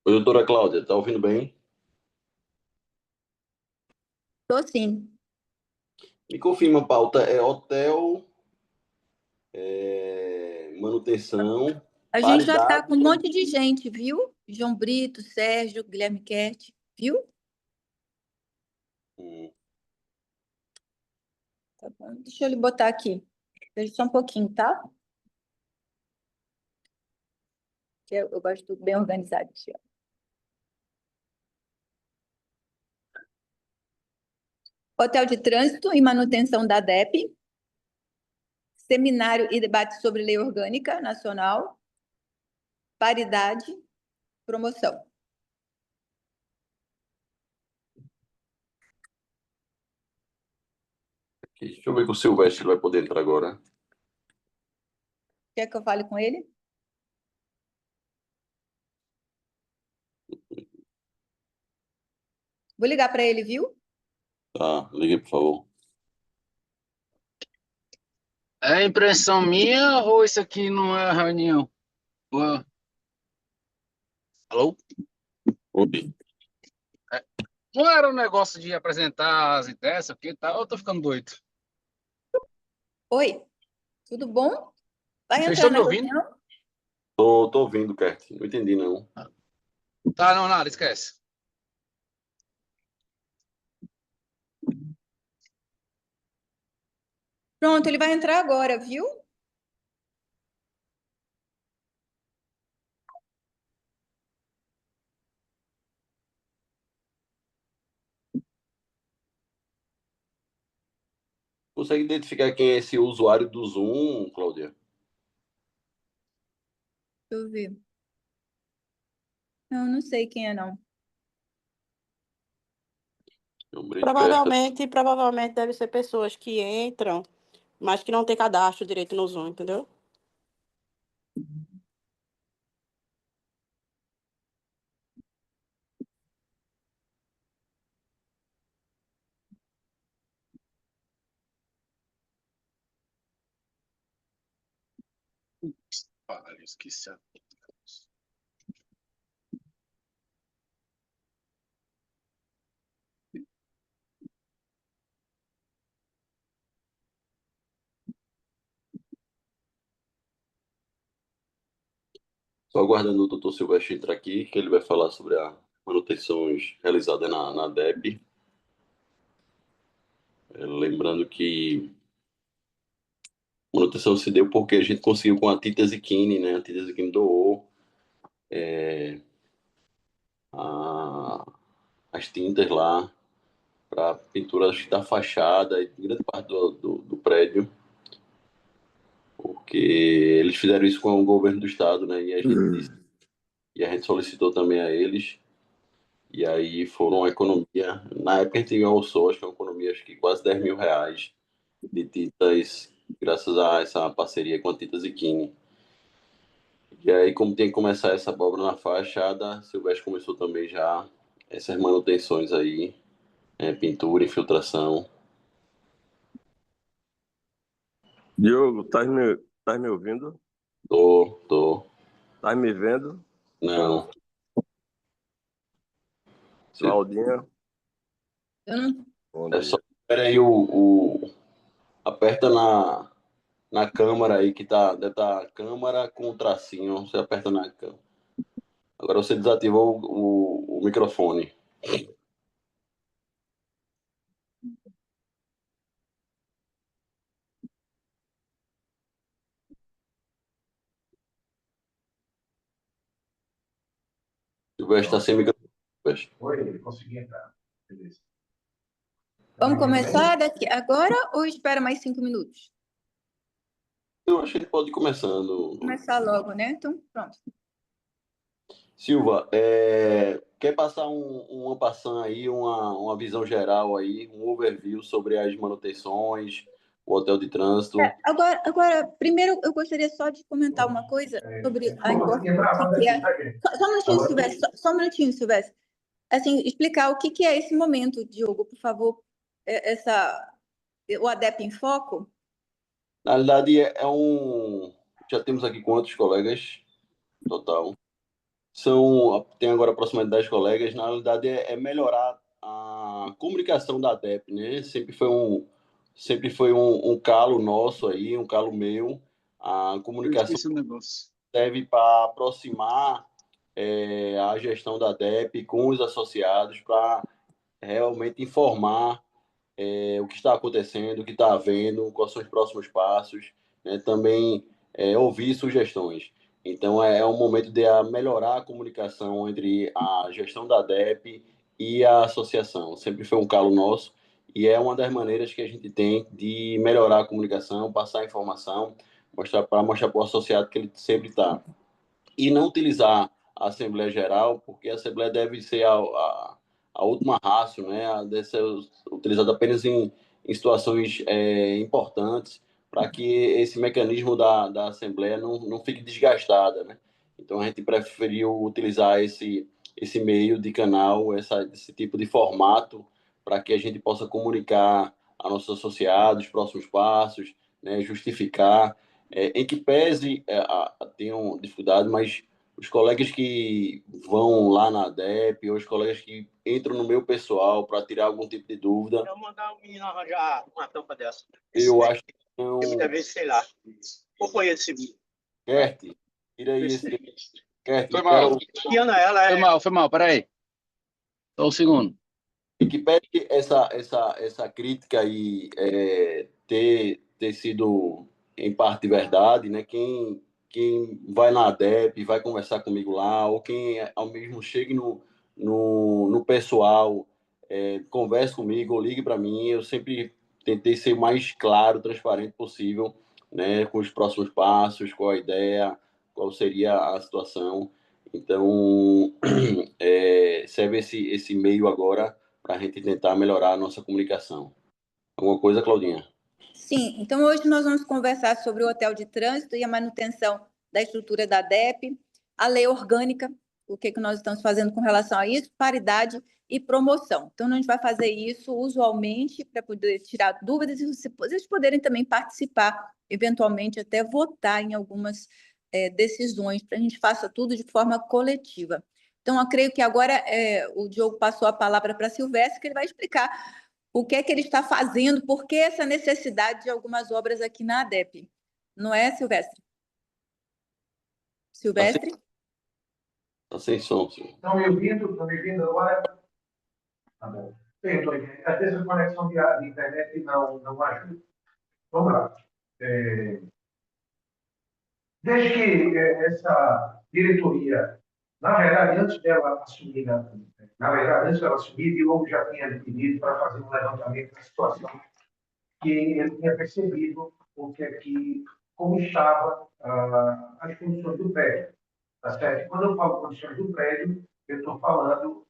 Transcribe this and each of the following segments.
Oi, doutora Cláudia, tá ouvindo bem? Tô sim. Me confirma a pauta, é hotel, manutenção, A gente já tá paridade. com um monte de gente, viu? João Brito, Sérgio, Guilherme Kert, viu? Hum, Tá bom. Deixa eu lhe botar aqui. Espera só um pouquinho, tá? Que eu gosto de tudo bem organizado. Hotel de Trânsito e Manutenção da DEP, seminário e debate sobre lei orgânica nacional, paridade, promoção. Deixa eu ver com o Silvestre vai poder entrar agora. Quer que eu fale com ele? Vou ligar para ele, viu? Tá, ligue, por favor. É impressão minha ou isso aqui não é reunião? Ué, alô? Oi. Não era um negócio de apresentar as ideias, o que tal? Eu tô ficando doido. Oi, tudo bom? Vai Vocês entrar estão me na ouvindo? reunião? Tô ouvindo, Kert. Não entendi, não. Tá, não, nada, esquece. Pronto, ele vai entrar agora, viu? Consegue identificar quem é esse usuário do Zoom, Cláudia? Deixa eu ver. Não sei quem é, não. João Brito, Kert. Provavelmente deve ser pessoas que entram, mas que não tem cadastro direito no Zoom, entendeu? Ah, eu esqueci. Só aguardando o doutor Silvestre entrar aqui, que ele vai falar sobre as manutenções realizadas na DEP. Lembrando que a manutenção se deu porque a gente conseguiu com a Tita Zichini, né? A Tita Zichini doou a- as tintas lá para pintura acho que da fachada e grande parte do prédio, porque eles fizeram isso com o governo do estado, né? E a gente solicitou também a eles, e aí foram uma economia. Na época a gente alçou, acho que é uma economia acho que quase R$ 10.000 de tintas, graças a essa parceria com a Tinta Zichini. E aí, como tem que começar essa obra na fachada, Silvestre começou também já essas manutenções aí, pintura, infiltração. Diogo, tá me ouvindo? Tô. Tá me vendo? Não. Claudinha, Eu não... bom É só. dia. Espera aí, aperta na câmera aí, que tá. Deve estar a câmera com o tracinho. Você aperta na câmera. Agora você desativou o microfone. Silvestre está sem microfone. Silvestre. Oi, consegui entrar. Beleza. Vamos começar daqui agora ou espera mais 5 minutos? Eu acho que ele pode ir Vou começando. começar logo, né? Então, pronto. Silva, quer passar uma passando aí, uma visão geral aí, um overview sobre as manutenções, o hotel de trânsito? Agora, primeiro eu gostaria só de comentar uma coisa sobre a Bom, consegui entrar, importância pode que é. aceitar aqui. Só um minutinho, Silvestre. Só um minutinho, Silvestre. Assim, explicar o que é esse momento, Diogo, por favor. O ADEP em Foco? Na realidade, Já temos aqui quantos colegas total? tem agora aproximadamente 10 colegas. Na realidade, é melhorar a comunicação da ADEP, né? Sempre foi um calo nosso aí, um calo meu. A Eu comunicação esqueci o negócio. serve para aproximar a gestão da ADEP com os associados, para realmente informar o que está acontecendo, o que está havendo, quais são os próximos passos, né? Também ouvir sugestões. Então, é um momento de melhorar a comunicação entre a gestão da ADEP e a associação. Sempre foi um calo nosso e é uma das maneiras que a gente tem de melhorar a comunicação, passar a informação, mostrar para o associado que ele sempre está. E não utilizar a Assembleia Geral, porque a Assembleia deve ser a última ratio, né? Deve ser utilizada apenas em situações importantes, para que esse mecanismo da Assembleia não fique desgastada, né? Então, a gente preferiu utilizar esse meio de canal, esse tipo de formato, para que a gente possa comunicar a nossos associados os próximos passos, né? Justificar em que pese tenham dificuldade, mas os colegas que vão lá na ADEP, ou os colegas que entram no meu pessoal para tirar algum tipo de dúvida, Eu mandar o menino arranjar uma tampa dessa. eu acho que Muitas vezes, sei lá. Qual foi esse vídeo? Kert, tira aí Kert, Foi mal. Que ano é ela? Foi mal, peraí. Só um segundo. em que pese essa crítica aí ter sido em parte verdade, né? Quem vai na ADEP, vai conversar comigo lá, ou quem ao mesmo chegue no pessoal, converse comigo ou ligue para mim, eu sempre tentei ser o mais claro, transparente possível, né? Com os próximos passos, qual a ideia, qual seria a situação. Então, serve esse meio agora para a gente tentar melhorar a nossa comunicação. Alguma coisa, Claudinha? Sim, então hoje nós vamos conversar sobre o hotel de trânsito e a manutenção da estrutura da ADEP, a lei orgânica, o que nós estamos fazendo com relação a isso, paridade e promoção. Então, a gente vai fazer isso usualmente para poder tirar dúvidas e vocês poderem também participar, eventualmente até votar em algumas decisões, para a gente faça tudo de forma coletiva. Então, eu creio que agora o Diogo passou a palavra para a Silvestre, que ele vai explicar o que é que ele está fazendo, por que essa necessidade de algumas obras aqui na ADEP. Não é, Silvestre? Silvestre? Está sem som, senhor. Estão me ouvindo? Estão me ouvindo agora? Tá bom. Perdoe, às vezes a conexão de internet não ajuda. Vamos lá. Desde que essa diretoria, na verdade, antes dela assumir, na verdade, antes dela assumir, Diogo já tinha pedido para fazer um levantamento da situação que ele tinha percebido como estava as condições do prédio. Tá certo? Quando eu falo condições do prédio, eu estou falando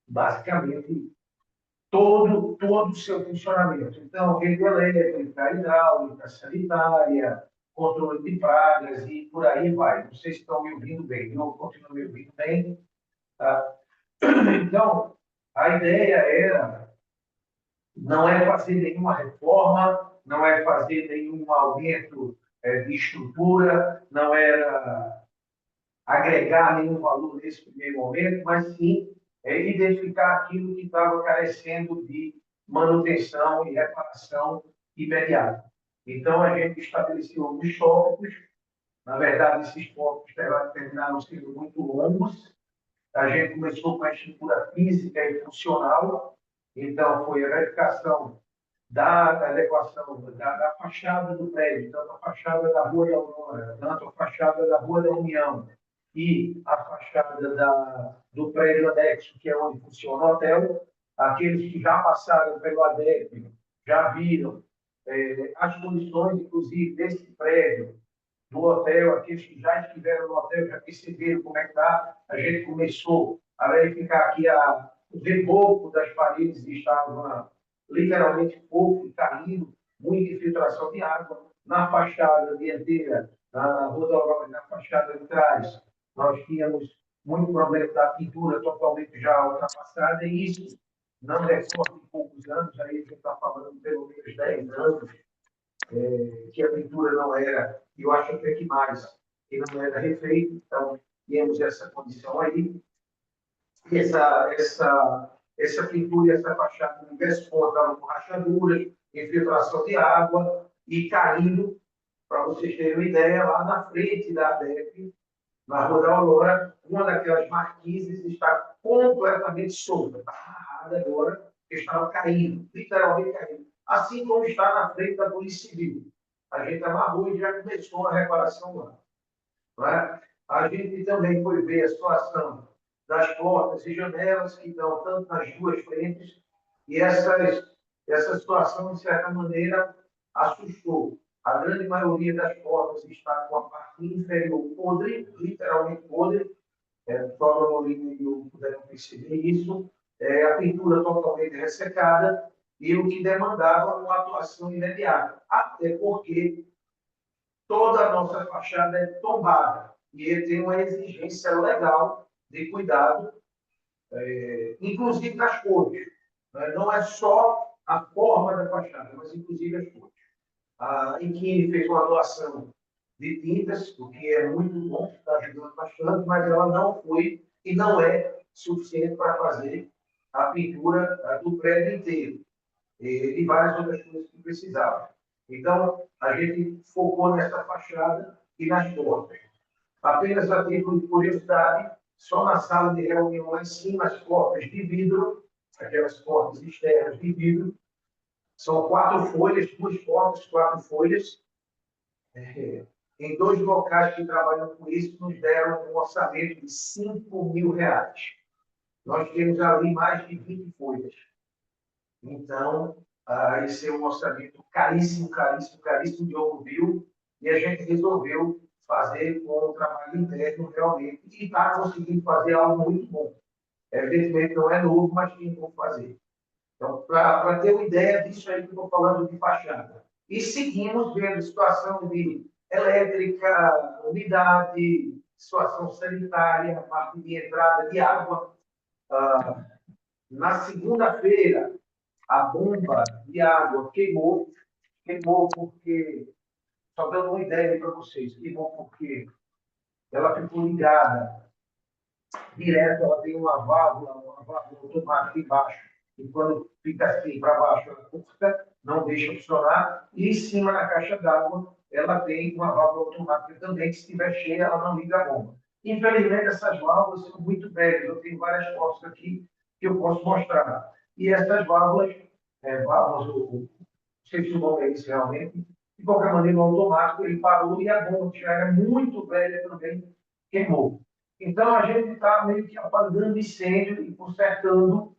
basicamente todo o seu funcionamento. Então, rede elétrica, hidráulica, sanitária, controle de pragas e por aí vai. Não sei se estão me ouvindo bem. Eu continuo me ouvindo bem. Tá? Então, a ideia era não é fazer nenhuma reforma, não é fazer nenhum aumento de estrutura, não era agregar nenhum valor nesse primeiro momento, mas sim identificar aquilo que estava carecendo de manutenção e reparação imediata. Então, a gente estabeleceu alguns tópicos. Na verdade, esses tópicos terminaram sendo muito longos. A gente começou com a estrutura física e funcional. Então, foi a verificação da adequação da fachada do prédio, tanto a fachada da Rua da Aurora, tanto a fachada da Rua da União e a fachada do prédio anexo, que é onde funciona o hotel. Aqueles que já passaram pelo ADEP já viram as condições, inclusive, desse prédio, do hotel, aqueles que já estiveram no hotel já perceberam como é que está. A gente começou a verificar que o reboco das paredes estava literalmente pouco e caindo, muita infiltração de água. Na fachada dianteira, na Rua da Aurora, na fachada de trás, nós tínhamos muito problema da pintura totalmente já ultrapassada, e isso não recorre de poucos anos, aí a gente está falando pelo menos 10 anos, que a pintura não era, eu acho até que mais, que não era refeita. Então, temos essa condição aí. Essa pintura e essa fachada no vespo estavam com rachaduras, infiltração de água e caindo, para vocês terem uma ideia, lá na frente da ADEP, na Rua da Aurora, uma daquelas marquises está completamente solta, está amarrada agora, porque estava caindo, literalmente caindo. Assim como está na frente da Polícia Civil. A gente amarrou e já começou a reparação lá. Não é? A gente também foi ver a situação das portas e janelas que estão tanto nas duas frentes, e essa situação, de certa maneira, assustou. A grande maioria das portas está com a parte inferior podre, literalmente podre, o Paulo Molina e eu puderam perceber isso, a pintura totalmente ressecada, e o que demandava uma atuação imediata, até porque toda a nossa fachada é tombada, e ele tem uma exigência legal de cuidado, inclusive das cores. Né? Não é só a forma da fachada, mas inclusive as cores. A Inquine fez uma doação de tintas, o que é muito bom, está ajudando bastante, mas ela não foi e não é suficiente para fazer a pintura do prédio inteiro e várias outras coisas que precisavam. Então, a gente focou nessa fachada e nas portas. Apenas a título de curiosidade, só na sala de reunião lá em cima, as portas de vidro, aquelas portas externas de vidro, são 4 folhas, 2 portas, 4 folhas. Em 2 locais que trabalham com isso, nos deram um orçamento de R$ 5.000. Nós temos ali mais de 20 folhas. Então, esse é um orçamento caríssimo, caríssimo, caríssimo, de Diogo viu, e a gente resolveu fazer com o trabalho interno realmente, e está conseguindo fazer algo muito bom. Evidentemente não é novo, mas tem como fazer. Então, para ter uma ideia disso aí que eu estou falando de fachada. E seguimos vendo situação de elétrica, umidade, situação sanitária, parte de entrada de água. Na segunda-feira, a bomba de água queimou porque, só dando uma ideia para vocês, queimou porque ela ficou ligada direto, ela tem uma válvula automática embaixo, e quando fica assim para baixo, ela curta, não deixa funcionar, e em cima na caixa d'água, ela tem uma válvula automática também, que se estiver cheia, ela não liga a bomba. Infelizmente, essas válvulas são muito velhas, eu tenho várias fotos aqui que eu posso mostrar. E essas válvulas, não sei se o nome é esse realmente, de qualquer maneira, o automático, ele parou e a bomba, que já era muito velha também, queimou. Então, a gente está meio que apagando incêndio e consertando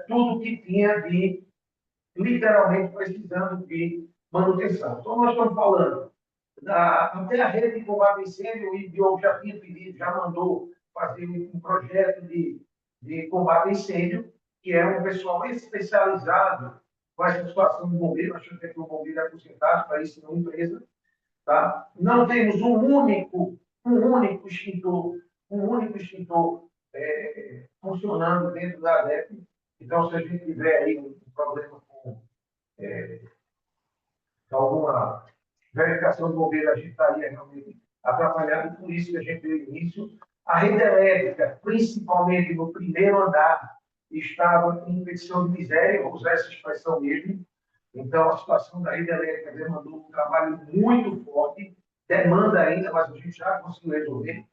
tudo que tinha de, literalmente, precisando de manutenção. Então, nós estamos falando, até a rede de combate a incêndio, o Diogo já tinha pedido, já mandou fazer um projeto de combate a incêndio, que é um pessoal especializado com essa situação do bombeiro, acho que o bombeiro é aposentado para isso numa empresa. Tá? Não temos um único extintor funcionando dentro da ADEP. Então, se a gente tiver aí um problema com alguma verificação do bombeiro, a gente estaria realmente atrapalhado. Por isso que a gente deu início. A rede elétrica, principalmente no primeiro andar, estava em condição de miséria, vou usar essa expressão mesmo. Então, a situação da rede elétrica demandou um trabalho muito forte, demanda ainda, mas a gente já conseguiu resolver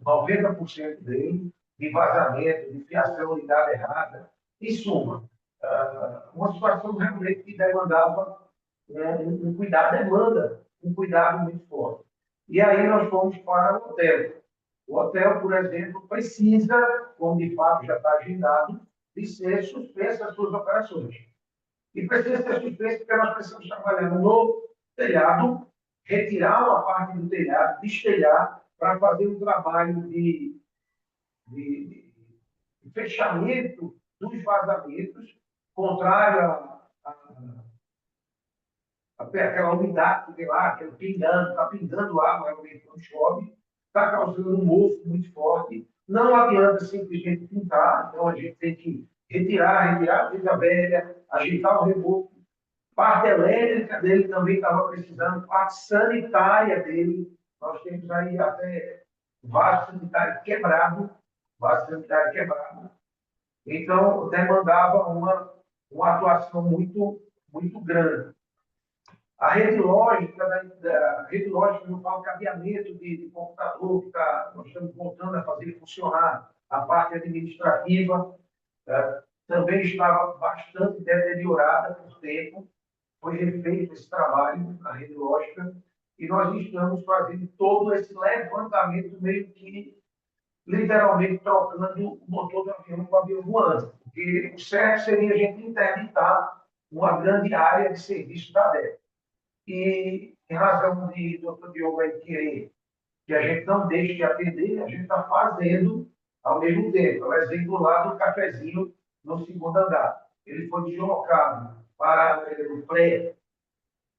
90% dele, de vazamento, de fiação ligada errada. Em suma, uma situação realmente que demandava um cuidado, um cuidado muito forte. E aí nós fomos para o hotel. O hotel, por exemplo, precisa, como de fato já está agendado, de ser suspensa as suas operações. E precisa ser suspenso porque nós precisamos trabalhar no telhado, retirar uma parte do telhado, destelhar, para fazer um trabalho de fechamento dos vazamentos, contrário àquela umidade que tem lá, aquele pingando, está pingando água realmente quando chove, está causando um mofo muito forte. Não adianta simplesmente pintar, então a gente tem que retirar a vida velha, ajeitar o reboco. Parte elétrica dele também estava precisando, parte sanitária dele. Nós temos aí até vaso sanitário quebrado, então demandava uma atuação muito grande. A rede lógica, a rede lógica, eu falo cabeamento de computador, que nós estamos voltando a fazer funcionar, a parte administrativa, também estava bastante deteriorada por tempo, foi refeito esse trabalho na rede lógica, e nós estamos fazendo todo esse levantamento, meio que literalmente trocando o motor do avião com o avião voando, porque o certo seria a gente interditar uma grande área de serviço da DEP. E, em razão de Dr. Diogo aí querer que a gente não deixe de atender, a gente está fazendo ao mesmo tempo. O exemplo lá do cafezinho no segundo andar. Ele foi deslocado para o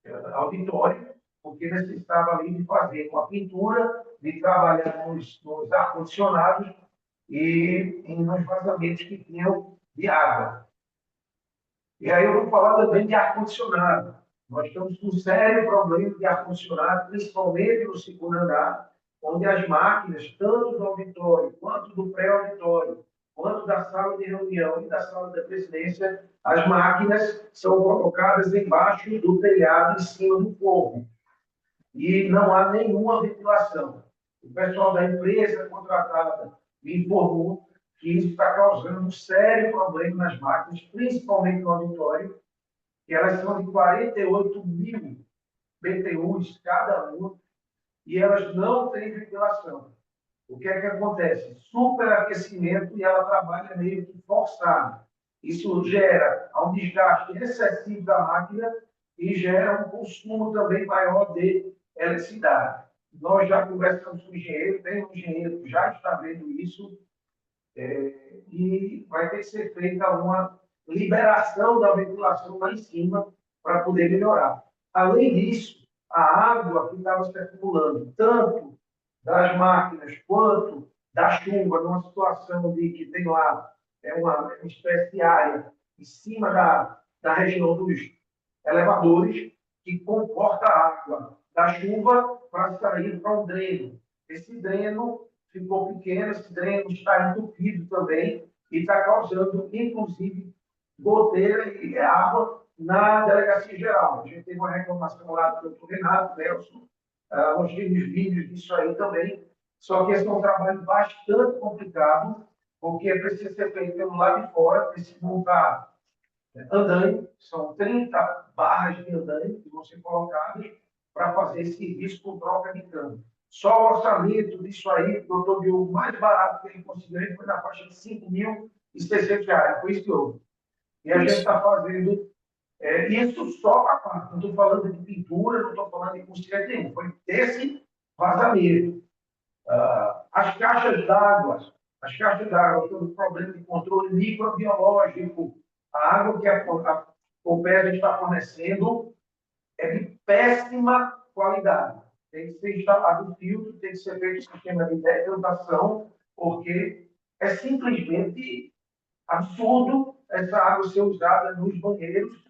pré-auditório, porque necessitava ali de fazer uma pintura, de trabalhar nos ar-condicionados e nos vazamentos que tinham de água. E aí eu vou falar também de ar-condicionado. Nós estamos com um sério problema de ar-condicionado, principalmente no segundo andar, onde as máquinas, tanto do auditório, quanto do pré-auditório, quanto da sala de reunião e da sala da presidência, as máquinas são colocadas embaixo do telhado, em cima do forro. E não há nenhuma ventilação. O pessoal da empresa contratada me informou que isso está causando um sério problema nas máquinas, principalmente no auditório, que elas são de 48 mil BTUs cada uma, e elas não têm ventilação. O que é que acontece? Superaquecimento, e ela trabalha meio que forçado. Isso gera um desgaste excessivo da máquina e gera um consumo também maior de eletricidade. Nós já conversamos com o engenheiro, tem um engenheiro que já está vendo isso, e vai ter que ser feita uma liberação da ventilação lá em cima para poder melhorar. Além disso, a água que estava se acumulando, tanto das máquinas quanto da chuva, numa situação de que tem lá uma espécie de área em cima da região dos elevadores, que comporta a água da chuva para sair para um dreno. Esse dreno ficou pequeno, esse dreno está entupido também e está causando, inclusive, goteira e água na delegacia geral. A gente teve uma reclamação lá do doutor Renato Nelson, nós temos vídeos disso aí também, só que esse é um trabalho bastante complicado, porque precisa ser feito pelo lado de fora, precisa montar andaime, são 30 barras de andaime que vão ser colocadas para fazer esse serviço com troca de cano. Só o orçamento disso aí, o doutor Diogo, mais barato que ele conseguiu, foi na faixa de R$ 5.600, foi isso que houve. E a gente está fazendo isso só para parte. Não estou falando de pintura, não estou falando de custeio nenhum. Foi esse vazamento. As caixas d'água, temos problema de controle microbiológico. A água que a Copesa está fornecendo é de péssima qualidade. Tem que ser instalado o filtro, tem que ser feito o sistema de decantação, porque é simplesmente absurdo essa água ser usada nos banheiros,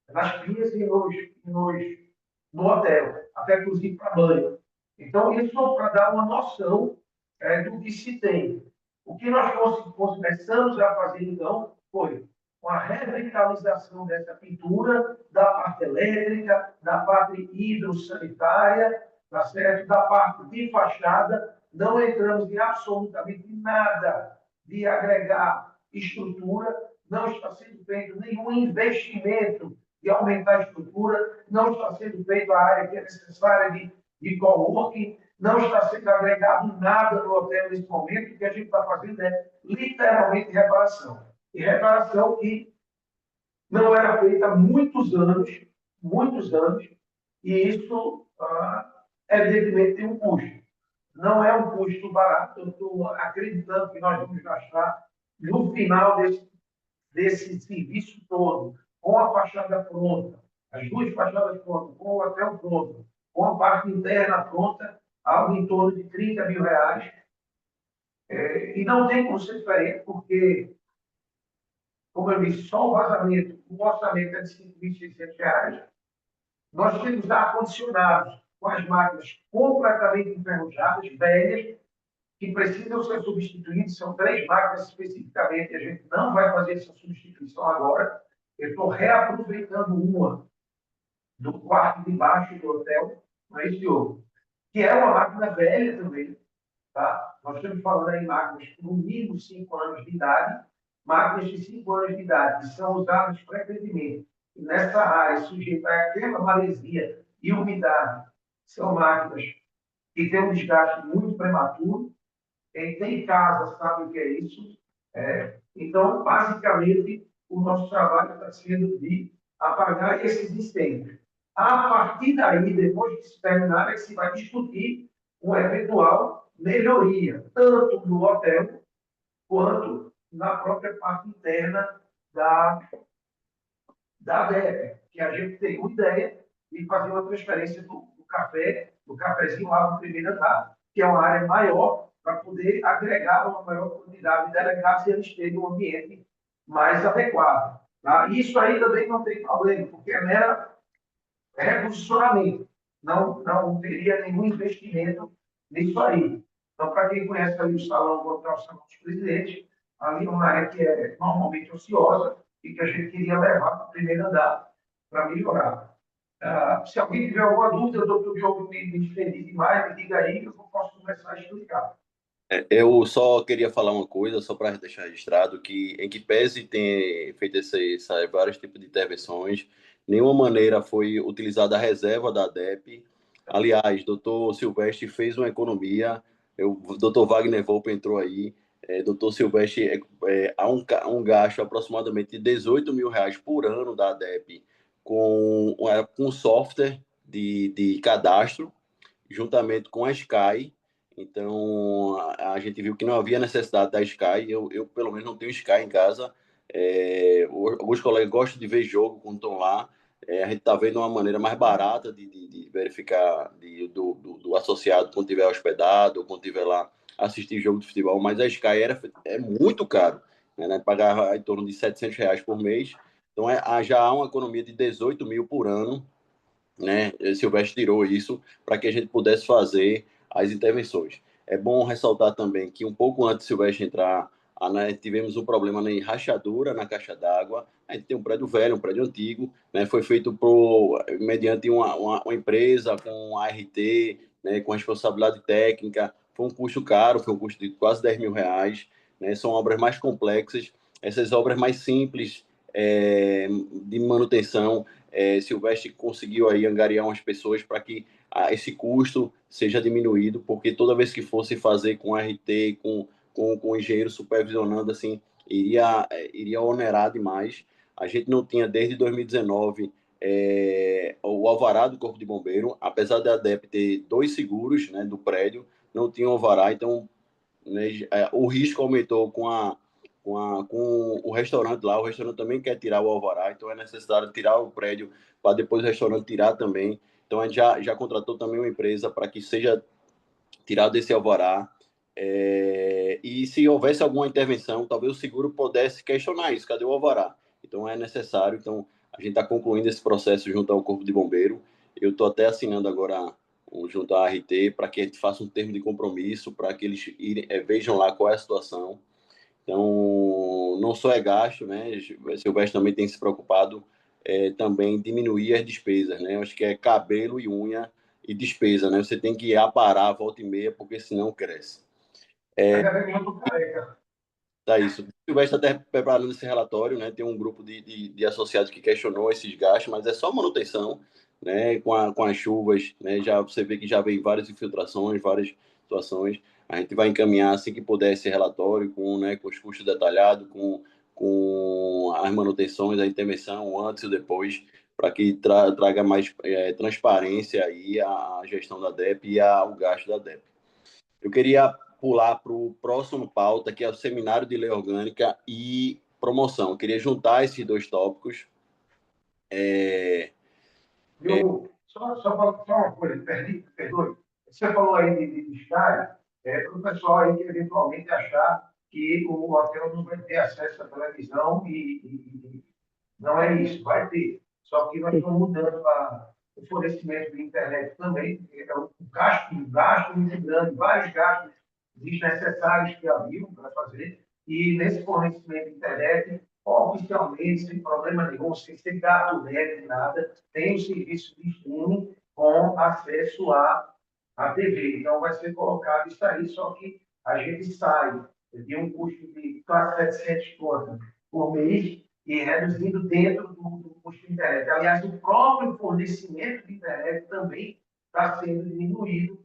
nas pias e no hotel, até inclusive para banho. Então, isso para dar uma noção do que se tem. O que nós começamos a fazer, então, foi uma revitalização dessa pintura, da parte elétrica, da parte hidrossanitária, tá certo? Da parte de fachada. Não entramos em absolutamente nada de agregar estrutura, não está sendo feito nenhum investimento de aumentar a estrutura, não está sendo feito a área que é necessária de coworking, não está sendo agregado nada no hotel nesse momento. O que a gente está fazendo é literalmente reparação. E reparação que não era feita há muitos anos, e isso, evidentemente, tem um custo. Não é um custo barato, eu estou acreditando que nós vamos gastar, no final desse serviço todo, com a fachada pronta, as duas fachadas prontas, com o hotel pronto, com a parte interna pronta, algo em torno de R$ 30.000. E não tem como ser diferente, porque, como eu disse, só o vazamento, o orçamento é de R$ 5.600. Nós temos ar-condicionados com as máquinas completamente enferrujadas, velhas, que precisam ser substituídos, são 3 máquinas especificamente, a gente não vai fazer essa substituição agora. Eu estou reaproveitando uma do quarto de baixo do hotel, não é isso, Diogo? Que é uma máquina velha também, tá? Nós estamos falando aí de máquinas com no mínimo 5 anos de idade, máquinas de 5 anos de idade, que são usadas frequentemente e nessa área, sujeita àquela maresia e umidade, são máquinas que têm um desgaste muito prematuro. Quem tem casa sabe o que é isso. Então, basicamente, o nosso trabalho está sendo de apagar esses incêndios. A partir daí, depois de se terminar, é que se vai discutir uma eventual melhoria, tanto no hotel quanto na própria parte interna da DEP, que a gente tem uma ideia de fazer uma transferência do café, do cafezinho lá no primeiro andar, que é uma área maior, para poder agregar uma maior quantidade de delegados e eles terem um ambiente mais adequado. Tá? Isso aí também não tem problema, porque é mera reposicionamento. Não teria nenhum investimento nisso aí. Então, para quem conhece ali o salão, o hotel Salão dos Presidentes, ali é uma área que é normalmente ociosa e que a gente queria levar para o primeiro andar para melhorar. Se alguém tiver alguma dúvida, doutor Diogo, me estendi demais, me diga aí que eu posso começar a explicar. Eu só queria falar uma coisa, só para deixar registrado, que em que pese ter feito vários tipos de intervenções, nenhuma maneira foi utilizada a reserva da DEP. Aliás, doutor Silvestre fez uma economia, o doutor Wagner Volpe entrou aí, doutor Silvestre, há um gasto aproximadamente de 18 mil reais por ano da DEP com software de cadastro, juntamente com a Sky. Então, a gente viu que não havia necessidade da Sky. Eu pelo menos, não tenho Sky em casa. Alguns colegas gostam de ver jogo quando estão lá. A gente está vendo uma maneira mais barata de verificar do associado quando estiver hospedado ou quando estiver lá assistir jogo de futebol. Mas a Sky é muito caro, né? Pagar em torno de R$ 700 por mês. Então, já há uma economia de 18 mil por ano, né? Silvestre tirou isso para que a gente pudesse fazer as intervenções. É bom ressaltar também que um pouco antes de Silvestre entrar, tivemos um problema na rachadura na caixa d'água. A gente tem um prédio velho, um prédio antigo, né? Foi feito mediante uma empresa com ART, né? Com responsabilidade técnica. Foi um custo caro, foi um custo de quase R$ 10 mil, né? São obras mais complexas. Essas obras mais simples de manutenção, Silvestre conseguiu aí angariar umas pessoas para que esse custo seja diminuído, porque toda vez que fosse fazer com RT, com o engenheiro supervisionando, assim, iria onerar demais. A gente não tinha, desde 2019, o alvará do Corpo de Bombeiro, apesar da DEP ter 2 seguros, né, do prédio, não tinha o alvará, então, né, o risco aumentou com o restaurante lá. O restaurante também quer tirar o alvará, então é necessário tirar o prédio para depois o restaurante tirar também. Então a gente já contratou também uma empresa para que seja tirado esse alvará. E se houvesse alguma intervenção, talvez o seguro pudesse questionar isso: cadê o alvará? Então é necessário. Então a gente está concluindo esse processo junto ao Corpo de Bombeiro. Eu estou até assinando agora junto à ART para que a gente faça um termo de compromisso, para que eles vejam lá qual é a situação. Então, não só é gasto, né? Silvestre também tem se preocupado também diminuir as despesas, né? Eu acho que é cabelo e unha e despesa, né? Você tem que aparar volta e meia, porque senão cresce. Tá isso. O Silvestre está até preparando esse relatório, né? Tem um grupo de associados que questionou esses gastos, mas é só manutenção, né? Com as chuvas, né? Já você vê que já vem várias infiltrações, várias situações. A gente vai encaminhar assim que puder esse relatório com os custos detalhados, com as manutenções, a intervenção antes e depois, para que traga mais transparência aí a gestão da DEP e o gasto da DEP. Eu queria pular para o próximo pauta, que é o Seminário de Lei Orgânica e Promoção. Eu queria juntar esses 2 tópicos. Só uma coisa, perdoe. Você falou aí de estádio, para o pessoal aí que eventualmente achar que o hotel não vai ter acesso à televisão e não é isso, vai ter. Só que nós estamos mudando o fornecimento de internet também, é um gasto muito grande, vários gastos desnecessários que haviam para fazer, e nesse fornecimento de internet, oficialmente, sem problema nenhum, sem ser gato net, nada, tem o serviço de streaming com acesso à TV. Então, vai ser colocado isso aí, só que a gente sai de um custo de quase 700 contas por mês e reduzindo dentro do custo de internet. Aliás, o próprio fornecimento de internet também está sendo diminuído,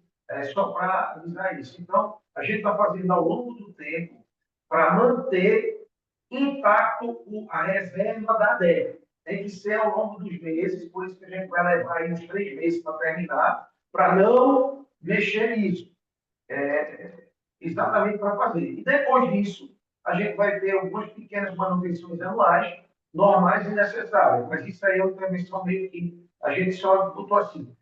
só para avisar isso. Então, a gente está fazendo ao longo do tempo para manter intacto a reserva da DEP. Tem que ser ao longo dos meses, por isso que a gente vai levar aí uns 3 meses para terminar, para não mexer nisso. Exatamente para fazer. E depois disso, a gente vai ter algumas pequenas manutenções anuais, normais e necessárias. Mas isso aí é uma intervenção meio que a gente só botou assim.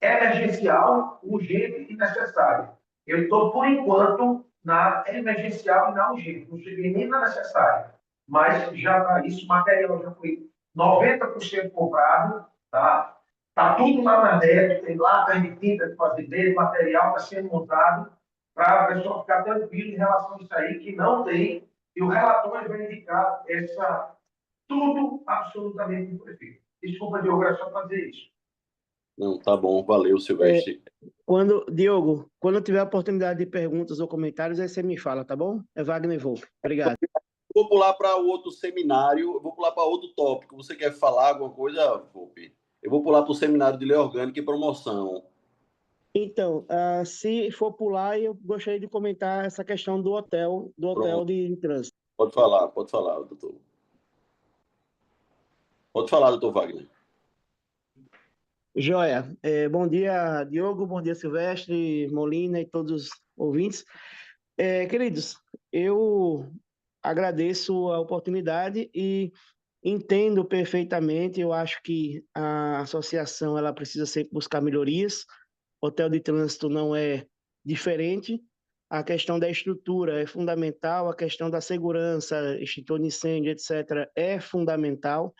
Emergencial, urgente e necessário. Eu estou, por enquanto, na emergencial e na urgente. Não cheguei nem na necessária. Mas já está isso, o material já foi 90% comprado, tá? Está tudo lá na DEP, tem latas de tinta de fazendeiro, material está sendo montado para a pessoa ficar tranquila em relação a isso aí, que não tem, e o relatório vai indicar tudo absolutamente do prefeito. Desculpa, Diogo, era só fazer isso. Não, tá bom, valeu, Silvestre. Diogo, quando tiver a oportunidade de perguntas ou comentários, aí você me fala, tá bom? É Wagner Volpe. Obrigado. Vou pular para o outro seminário, vou pular para outro tópico. Você quer falar alguma coisa, Volpe? Eu vou pular para o seminário de lei orgânica e promoção. Então, se for pular, eu gostaria de comentar essa questão do hotel de trânsito. Pode falar, doutor. Pode falar, doutor Wagner. Joia. Bom dia, Diogo, bom dia, Silvestre, Molina e todos os ouvintes. Queridos, eu agradeço a oportunidade e entendo perfeitamente, eu acho que a associação ela precisa sempre buscar melhorias. Hotel de trânsito não é diferente. A questão da estrutura é fundamental, a questão da segurança, extintor de incêndio, etc., é fundamental.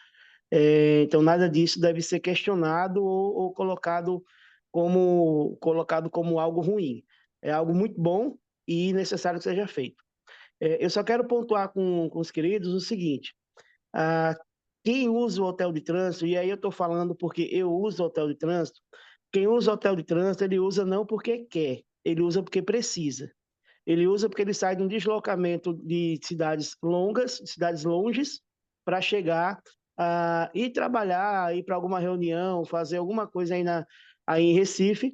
Então, nada disso deve ser questionado ou colocado como algo ruim. É algo muito bom e necessário que seja feito. Eu só quero pontuar com os queridos o seguinte: quem usa o hotel de trânsito, e aí eu estou falando porque eu uso o hotel de trânsito, quem usa o hotel de trânsito, ele usa não porque quer, ele usa porque precisa. Ele usa porque ele sai de um deslocamento de cidades longes, para chegar ir trabalhar, ir para alguma reunião, fazer alguma coisa aí em Recife,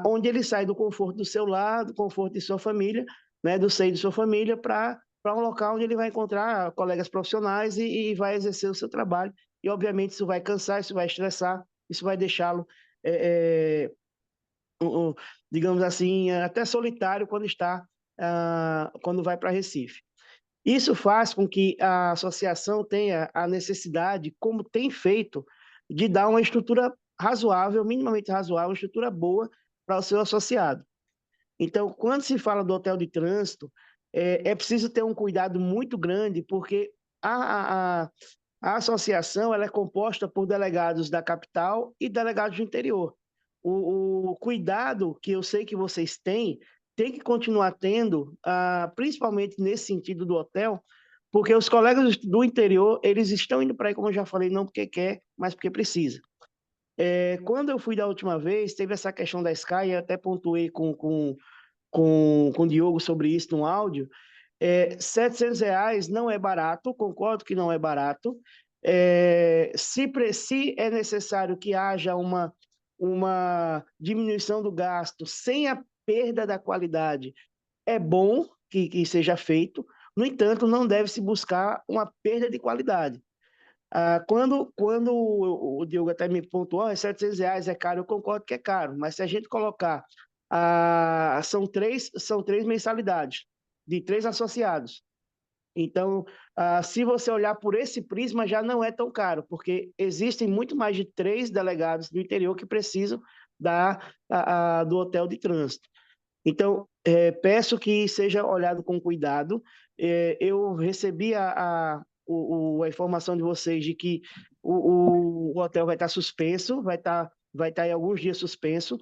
onde ele sai do conforto do seu lar, do conforto de sua família, né, do seio de sua família, para um local onde ele vai encontrar colegas profissionais e vai exercer o seu trabalho. E, obviamente, isso vai cansar, isso vai estressar, isso vai deixá-lo, digamos assim, até solitário quando vai para Recife. Isso faz com que a associação tenha a necessidade, como tem feito, de dar uma estrutura razoável, minimamente razoável, uma estrutura boa para o seu associado. Então, quando se fala do hotel de trânsito, é preciso ter um cuidado muito grande, porque a associação ela é composta por delegados da capital e delegados do interior. O cuidado que eu sei que vocês têm, tem que continuar tendo, principalmente nesse sentido do hotel, porque os colegas do interior, eles estão indo para aí, como eu já falei, não porque quer, mas porque precisa. Quando eu fui da última vez, teve essa questão da Sky, eu até pontuei com o Diogo sobre isso no áudio. R$700 não é barato, concordo que não é barato. Se é necessário que haja uma diminuição do gasto sem a perda da qualidade, é bom que seja feito. No entanto, não deve-se buscar uma perda de qualidade. Quando o Diogo até me pontuou, R$700 é caro, eu concordo que é caro, mas se a gente colocar, são três mensalidades, de 3 associados. Então, se você olhar por esse prisma, já não é tão caro, porque existem muito mais de 3 delegados do interior que precisam do hotel de trânsito. Então, peço que seja olhado com cuidado. Eu recebi a informação de vocês de que o hotel vai estar suspenso, vai estar em alguns dias suspenso.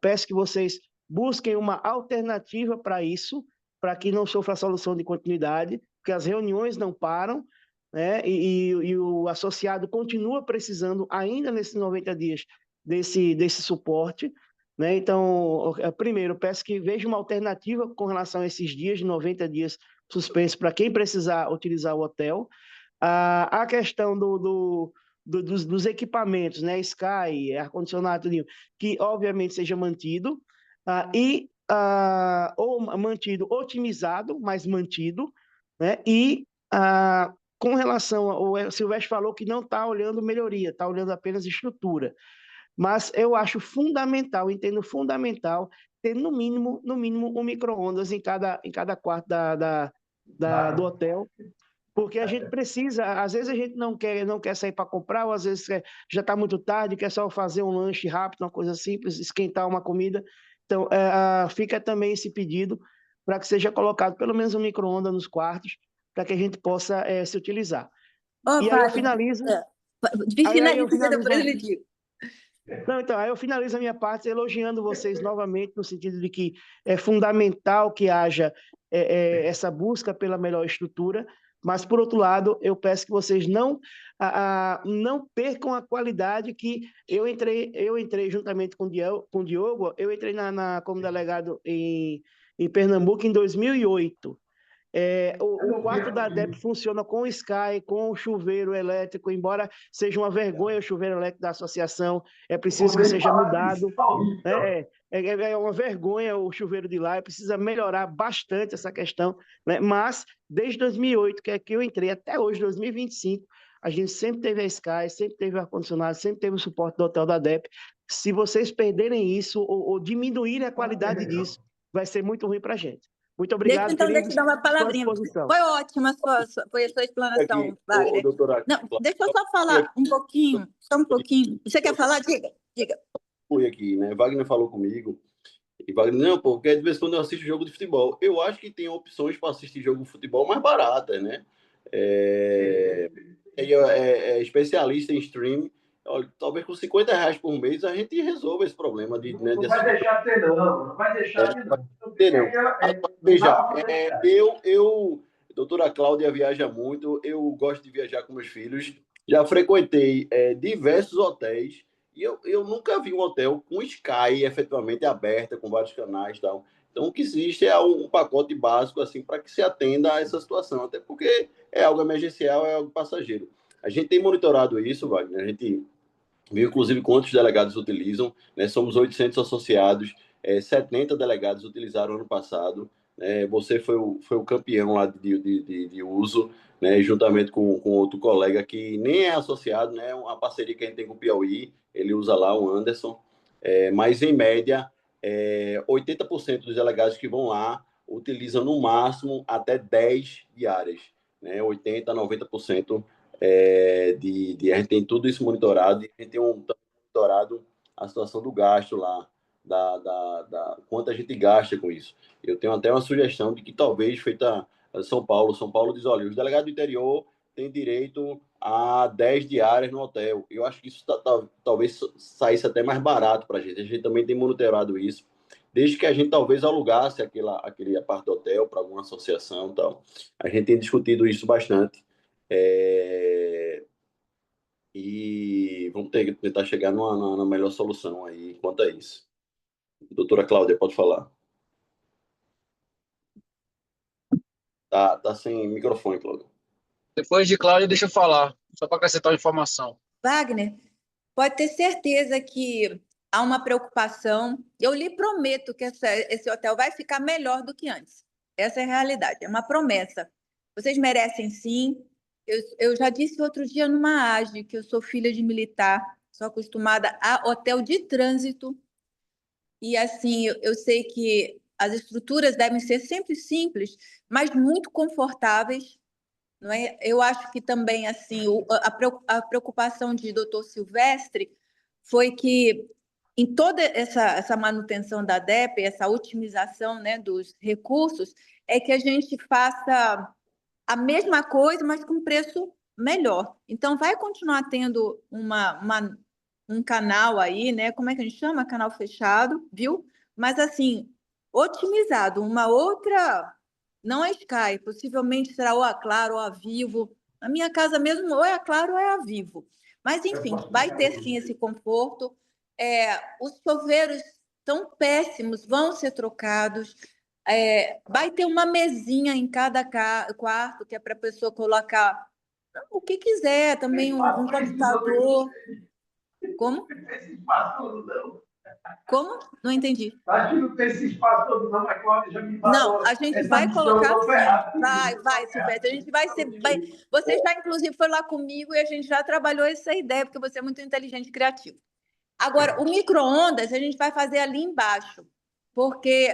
Peço que vocês busquem uma alternativa para isso, para que não sofra a solução de continuidade, porque as reuniões não param, né? E o associado continua precisando, ainda nesses 90 dias, desse suporte, né? Então, primeiro, eu peço que veja uma alternativa com relação a esses dias de 90 dias suspensos para quem precisar utilizar o hotel. A questão dos equipamentos, né? Sky, ar-condicionado, tudinho, que obviamente seja mantido, ou mantido, otimizado, mas mantido, né? E com relação ao Silvestre falou que não está olhando melhoria, está olhando apenas estrutura. Mas eu acho fundamental, entendo fundamental, ter no mínimo um micro-ondas em cada quarto do hotel, porque a gente precisa, às vezes a gente não quer sair para comprar, ou às vezes já está muito tarde, quer só fazer um lanche rápido, uma coisa simples, esquentar uma comida. Então, fica também esse pedido para que seja colocado pelo menos um micro-ondas nos quartos, para que a gente possa se utilizar. E aí eu finalizo... Finaliza, depois ele diz. Não, então, aí eu finalizo a minha parte elogiando vocês novamente, no sentido de que é fundamental que haja essa busca pela melhor estrutura, mas, por outro lado, eu peço que vocês não percam a qualidade que eu entrei juntamente com o Diogo, eu entrei como delegado em Pernambuco em 2008. O quarto da ADEP funciona com Sky, com chuveiro elétrico, embora seja uma vergonha o chuveiro elétrico da associação, é preciso que seja mudado. É uma vergonha o chuveiro de lá, precisa melhorar bastante essa questão, né? Mas, desde 2008, que é que eu entrei, até hoje, 2025, a gente sempre teve a Sky, sempre teve ar-condicionado, sempre teve o suporte do hotel da ADEP. Se vocês perderem isso ou diminuírem a qualidade disso, vai ser muito ruim para a gente. Muito obrigado, deixa eu dar uma palavrinha. Foi ótima a sua explanação, Wagner. Não, deixa eu só falar só um pouquinho. Você quer falar? Diga. Fui aqui, né? Wagner falou comigo. E Wagner, não, porque de vez em quando eu assisto jogo de futebol. Eu acho que tem opções para assistir jogo de futebol mais baratas, né? Especialista em streaming. Talvez com R$50 por mês a gente resolva esse problema não vai deixar de ter, não vai deixar de ter, não. Veja, doutora Cláudia viaja muito, eu gosto de viajar com meus filhos, já frequentei diversos hotéis e eu nunca vi um hotel com Sky efetivamente aberta, com vários canais e tal. Então, o que existe é um pacote básico assim, para que se atenda a essa situação, até porque é algo emergencial, é algo passageiro. A gente tem monitorado isso, Wagner, a gente viu, inclusive, quantos delegados utilizam, né? Somos 800 associados, 70 delegados utilizaram ano passado, né? Você foi o campeão lá de uso, né? Juntamente com outro colega que nem é associado, né? Uma parceria que a gente tem com o Piauí, ele usa lá, o Anderson, mas, em média, 80% dos delegados que vão lá utilizam, no máximo, até 10 diárias, né? 80%, 90%. A gente tem tudo isso monitorado, e a gente tem monitorado a situação do gasto lá, quanto a gente gasta com isso. Eu tenho até uma sugestão de que talvez feita São Paulo diz, olha, os delegados do interior têm direito a 10 diárias no hotel. Eu acho que isso talvez saísse até mais barato para a gente também tem monitorado isso, desde que a gente talvez alugasse aquele parte do hotel para alguma associação e tal. A gente tem discutido isso bastante. E vamos tentar chegar numa melhor solução aí quanto a isso. Doutora Cláudia, pode falar. Tá sem microfone, Cláudia. Depois de Cláudia, deixa eu falar, só para acrescentar uma informação. Wagner, pode ter certeza que há uma preocupação. Eu lhe prometo que esse hotel vai ficar melhor do que antes. Essa é a realidade, é uma promessa. Vocês merecem, sim. Eu já disse outro dia numa AGE que eu sou filha de militar, sou acostumada a hotel de trânsito, e assim, eu sei que as estruturas devem ser sempre simples, mas muito confortáveis, não é? Eu acho que também assim, a preocupação de Dr. Silvestre foi que em toda essa manutenção da ADEP, essa otimização, né, dos recursos, é que a gente faça a mesma coisa, mas com preço melhor. Então, vai continuar tendo um canal aí, né? Como é que a gente chama? Canal fechado, viu? mas assim, otimizado, uma outra, não a Sky, possivelmente será ou a Claro ou a Vivo. Na minha casa mesmo, ou é a Claro ou é a Vivo. Mas, enfim, vai ter sim esse conforto. Os chuveiros tão péssimos vão ser trocados. Vai ter uma mesinha em cada quarto, que é para a pessoa colocar o que quiser, também um computador. Como? Esse espaço todo, não. Como? Não entendi. Acho que não tem esse espaço todo, não, mas Cláudia já me falou. Não, a gente vai colocar sim. Vai, Silvestre. A gente vai ser. Você já, inclusive, foi lá comigo e a gente já trabalhou essa ideia, porque você é muito inteligente e criativo. Agora, o micro-ondas a gente vai fazer ali embaixo, porque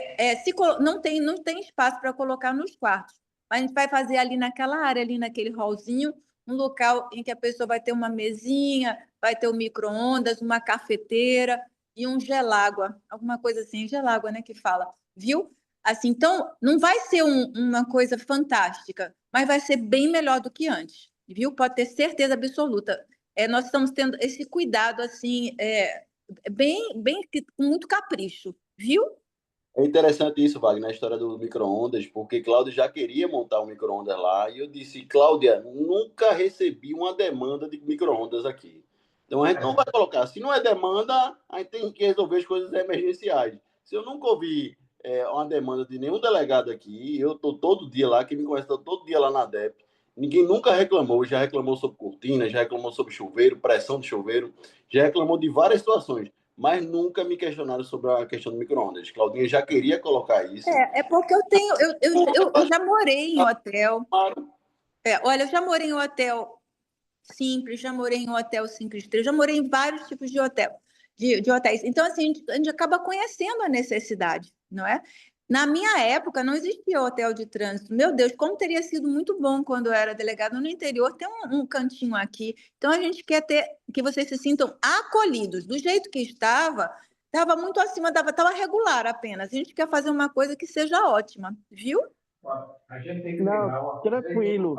não tem espaço para colocar nos quartos. Mas a gente vai fazer ali naquela área, ali naquele hallzinho, um local em que a pessoa vai ter uma mesinha, vai ter o micro-ondas, uma cafeteira e um gelágua, alguma coisa assim, gelágua, né, que fala, viu? Assim, então, não vai ser uma coisa fantástica, mas vai ser bem melhor do que antes, viu? Pode ter certeza absoluta. Nós estamos tendo esse cuidado, assim, bem com muito capricho, viu? É interessante isso, Wagner, a história do micro-ondas, porque Cláudia já queria montar um micro-ondas lá, e eu disse, Cláudia, nunca recebi uma demanda de micro-ondas aqui. Então a gente não vai colocar. Se não é demanda, a gente tem que resolver as coisas emergenciais. Se eu nunca ouvi uma demanda de nenhum delegado aqui, eu estou todo dia lá, quem me conhece está todo dia lá na DEP, ninguém nunca reclamou, já reclamou sobre cortina, já reclamou sobre chuveiro, pressão de chuveiro, já reclamou de várias situações, mas nunca me questionaram sobre a questão do micro-ondas. Claudinha já queria colocar isso. Porque eu já morei em hotel. Olha, eu já morei em hotel simples, já morei em hotel 5 estrelas, já morei em vários tipos de hotel, de hotéis. Então, assim, a gente acaba conhecendo a necessidade, não é? Na minha época, não existia hotel de trânsito. Meu Deus, como teria sido muito bom quando eu era delegado no interior, ter um cantinho aqui. Então, a gente quer que vocês se sintam acolhidos. Do jeito que estava muito acima, estava regular apenas. A gente quer fazer uma coisa que seja ótima, viu? A gente tem que lembrar uma coisa. Tranquilo.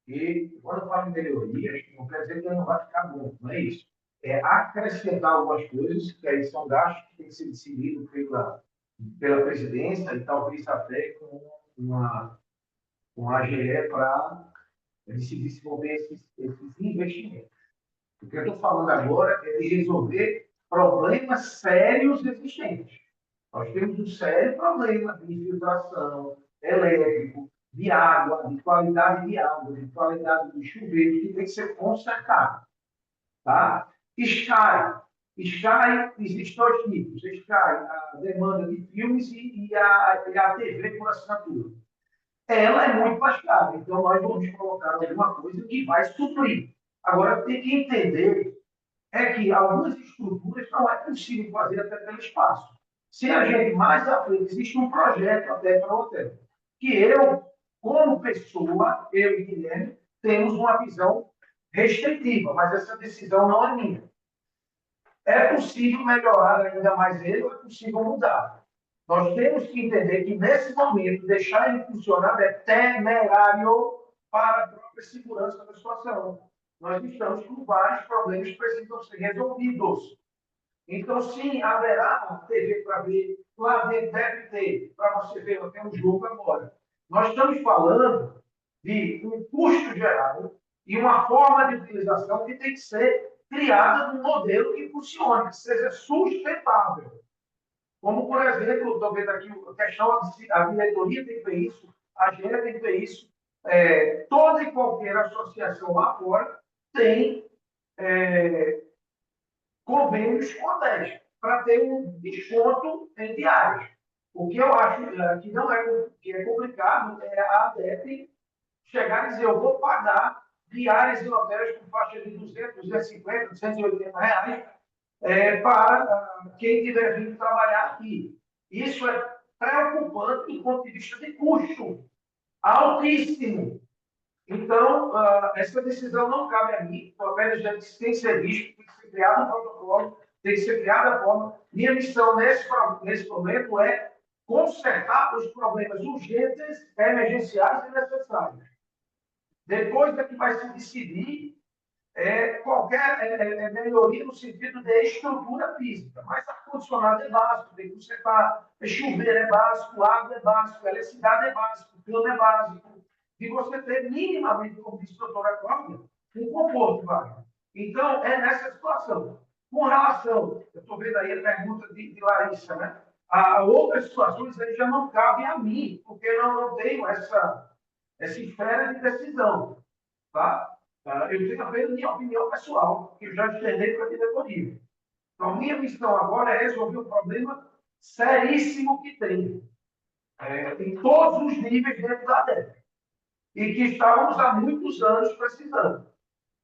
E quando fala em melhorias, não quer dizer que ele não vai ficar bom, não é isso. Acrescentar algumas coisas, que aí são gastos que têm que ser decididos pela presidência e talvez até com uma AGE para se desenvolver esses investimentos. O que eu estou falando agora é de resolver problemas sérios existentes. Nós temos um sério problema de infiltração elétrico, de água, de qualidade de água, de qualidade do chuveiro, que tem que ser consertado. Tá? Sky, existem dois tipos. Sky, a demanda de filmes e a TV por assinatura. Ela é muito mais cara, então nós vamos colocar alguma coisa que vai suprir. Agora, tem que entender que algumas estruturas não é possível fazer até pelo espaço. Se a gente mais à frente, existe um projeto até para o hotel, que eu, como pessoa, eu e Guilherme, temos uma visão restritiva, mas essa decisão não é minha. É possível melhorar ainda mais ele, ou é possível mudar. Nós temos que entender que, nesse momento, deixar ele funcionar é temerário para a própria segurança da situação. Nós estamos com vários problemas que precisam ser resolvidos. Então, sim, haverá TV para ver, lá dentro deve ter, para você ver, eu tenho um jogo agora. Nós estamos falando de um custo geral e uma forma de utilização que tem que ser criada num modelo que funcione, que seja sustentável. Como, por exemplo, estou vendo aqui a questão, a diretoria tem que ver isso, a agência tem que ver isso, toda e qualquer associação lá fora tem convênios com a DESC, para ter um desconto em diárias. O que eu acho que não que é complicado é a ADEP chegar e dizer, eu vou pagar diárias em hotéis com faixa de 200, 250, 280 reais para quem tiver vindo trabalhar aqui. Isso é preocupante do ponto de vista de custo altíssimo. Então, essa decisão não cabe a mim, apenas já tem que ser visto, tem que ser criado um protocolo, tem que ser criada a forma. Minha missão nesse momento é consertar os problemas urgentes, emergenciais e necessários. Depois é que vai se decidir qualquer melhoria no sentido de estrutura física. Mas ar-condicionado é básico, tem que consertar, chuveiro é básico, água é básico, eletricidade é básico, cama é básico. E você ter minimamente, como disse a doutora Cláudia, um conforto, Wagner. Então, é nessa situação. Com relação, eu estou vendo aí a pergunta de Larissa, né? A outras situações aí já não cabem a mim, porque eu não tenho essa esfera de decisão. Tá? Eu tenho apenas minha opinião pessoal, que eu já externei para a diretoria. Então, minha missão agora é resolver um problema seríssimo que tem em todos os níveis dentro da ADEP e que estávamos há muitos anos precisando.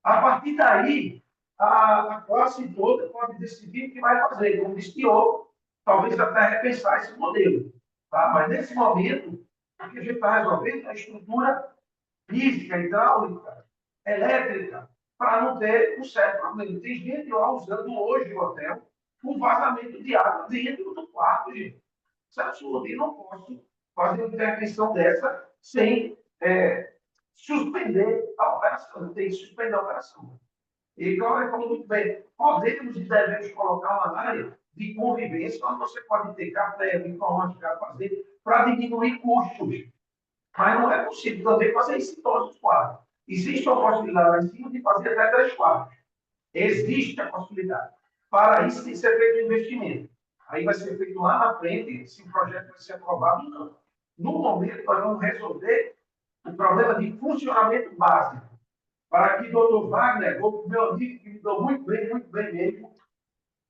A partir daí, a classe toda pode decidir o que vai fazer, como disse Diogo, talvez até repensar esse modelo. Tá? Mas, nesse momento, o que a gente está resolvendo é a estrutura física, hidráulica, elétrica, para não ter um certo problema. Tem gente lá usando hoje o hotel com vazamento de água dentro do quarto, gente. Isso é absurdo. E não posso fazer uma intervenção dessa sem suspender a operação. Tem que suspender a operação. E, Cláudia falou muito bem, podemos e devemos colocar uma área de convivência onde você pode ter café, micro-ondas para fazer, para diminuir custos. Mas não é possível também fazer isso em todos os quadros. Existe a possibilidade lá em cima de fazer até 3 quadros. Existe a possibilidade. Para isso tem que ser feito um investimento. Aí vai ser feito lá na frente se o projeto vai ser aprovado ou não. No momento, nós vamos resolver o problema de funcionamento básico. Para que o doutor Wagner, o meu amigo, que me deu muito bem mesmo,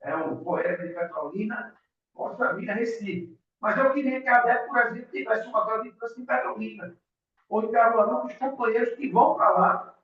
é um poeta de Petrolina, possa vir a Recife. Mas eu queria que a ADEP, por exemplo, tivesse uma hotel de trânsito em Petrolina, ou em Caruaru, os companheiros que vão para lá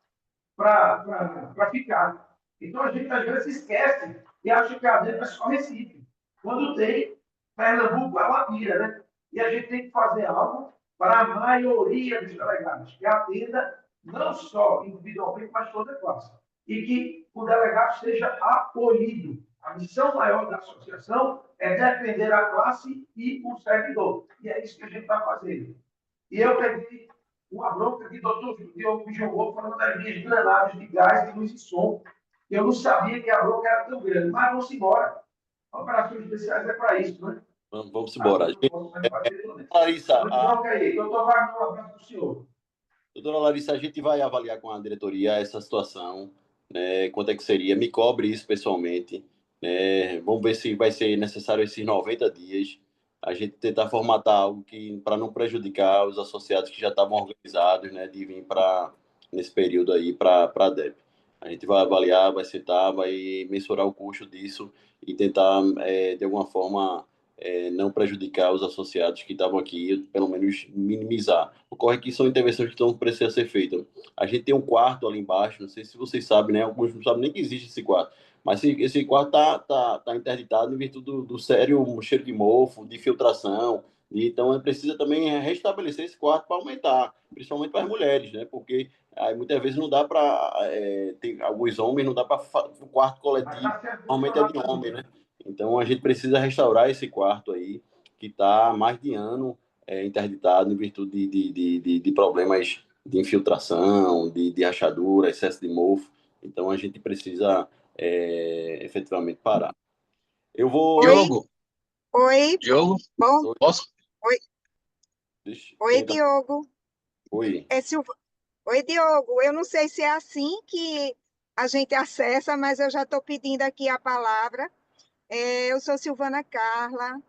para ficar. Então, a gente, às vezes, esquece e acha que a ADEP é só Recife. Quando tem, Pernambuco é uma mira, né? E a gente tem que fazer algo para a maioria dos delegados, que atenda não só individualmente, mas toda a classe. E que o delegado seja acolhido. A missão maior da associação é defender a classe e o servidor. E é isso que a gente está fazendo. E eu peguei uma bronca que o doutor Diogo me jogou falando das minhas drenagens de gás, de luz e som. Eu não sabia que a bronca era tão grande. Mas vamos embora. Operações especiais é para isso, né? Vamos embora. Larissa, Bronca aí. Doutor Wagner, um abraço para o senhor. doutora Larissa, a gente vai avaliar com a diretoria essa situação, né? Quanto é que seria? Me cobre isso pessoalmente, né? Vamos ver se vai ser necessário esses 90 dias. A gente tentar formatar algo que para não prejudicar os associados que já estavam organizados, né? De vir para nesse período aí para a DEP. A gente vai avaliar, vai citar, vai mensurar o custo disso e tentar de alguma forma não prejudicar os associados que estavam aqui, pelo menos minimizar. Ocorre que são intervenções que estão precisando ser feitas. A gente tem um quarto ali embaixo, não sei se vocês sabem, né? Alguns não sabem nem que existe esse quarto, mas esse quarto tá interditado em virtude do sério cheiro de mofo, de filtração, então precisa também restabelecer esse quarto para aumentar, principalmente para as mulheres, né? Porque aí muitas vezes não dá para tem alguns homens não dá para o quarto coletivo, normalmente é de homem, né? Então, a gente precisa restaurar esse quarto aí, que está há mais de ano interditado em virtude de problemas de infiltração, de rachadura, excesso de mofo. Então, a gente precisa efetivamente parar. Eu vou... Diogo, Oi, Diogo, bom, posso? oi, Diogo. Oi. Oi, Diogo. Eu não sei se é assim que a gente acessa, mas eu já estou pedindo aqui a palavra. Eu sou Silvana Carla,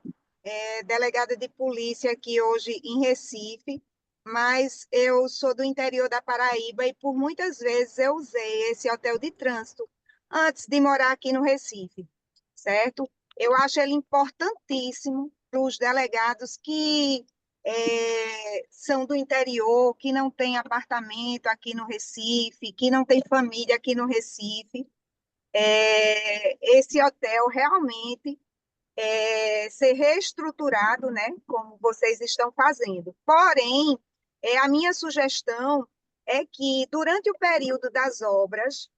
delegada de polícia aqui hoje em Recife, mas eu sou do interior da Paraíba e por muitas vezes eu usei esse hotel de trânsito antes de morar aqui no Recife, certo? Eu acho ele importantíssimo para os delegados que são do interior, que não têm apartamento aqui no Recife, que não têm família aqui no Recife. Esse hotel realmente ser reestruturado, né, como vocês estão fazendo. Porém, a minha sugestão é que, durante o período das obras,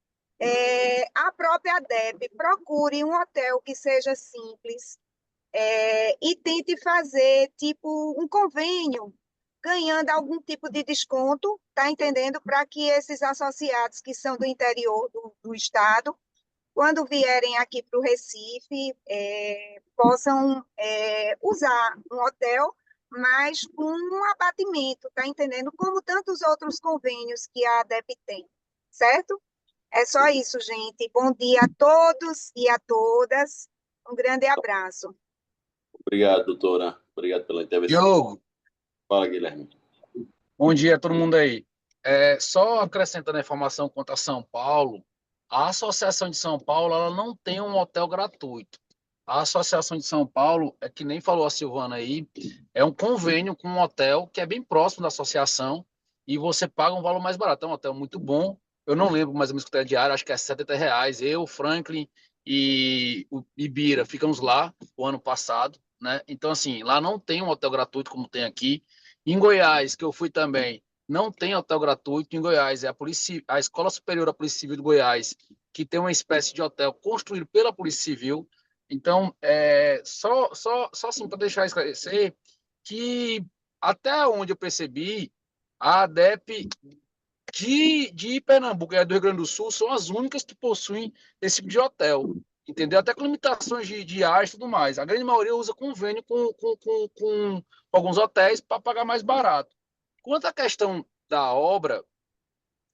a própria ADEP procure um hotel que seja simples e tente fazer, tipo, um convênio ganhando algum tipo de desconto, tá entendendo? Para que esses associados que são do interior do estado, quando vierem aqui para o Recife, possam usar um hotel, mas com um abatimento, tá entendendo? Como tantos outros convênios que a ADEP tem, certo? É só isso, gente. Bom dia a todos e a todas. Um grande abraço. Obrigado, doutora. Obrigado pela intervenção. Diogo, Fala, Guilherme. bom dia a todo mundo aí. Só acrescentando a informação quanto a São Paulo, a Associação de São Paulo ela não tem um hotel gratuito. A Associação de São Paulo, é que nem falou a Silvana aí, é um convênio com um hotel que é bem próximo da associação e você paga um valor mais barato. É um hotel muito bom. Eu não lembro mais ou menos quanto é a diária, acho que é R$ 70. Eu, Franklin e o Ibira ficamos lá o ano passado, né? Então, assim, lá não tem um hotel gratuito como tem aqui. Em Goiás, que eu fui também, não tem hotel gratuito. Em Goiás, é a Escola Superior da Polícia Civil de Goiás, que tem uma espécie de hotel construído pela Polícia Civil. Então, só assim, para deixar esclarecer, que até onde eu percebi, a ADEP de Pernambuco e do Rio Grande do Sul são as únicas que possuem esse tipo de hotel, entendeu? Até com limitações de áreas e tudo mais. A grande maioria usa convênio com alguns hotéis para pagar mais barato. Quanto à questão da obra,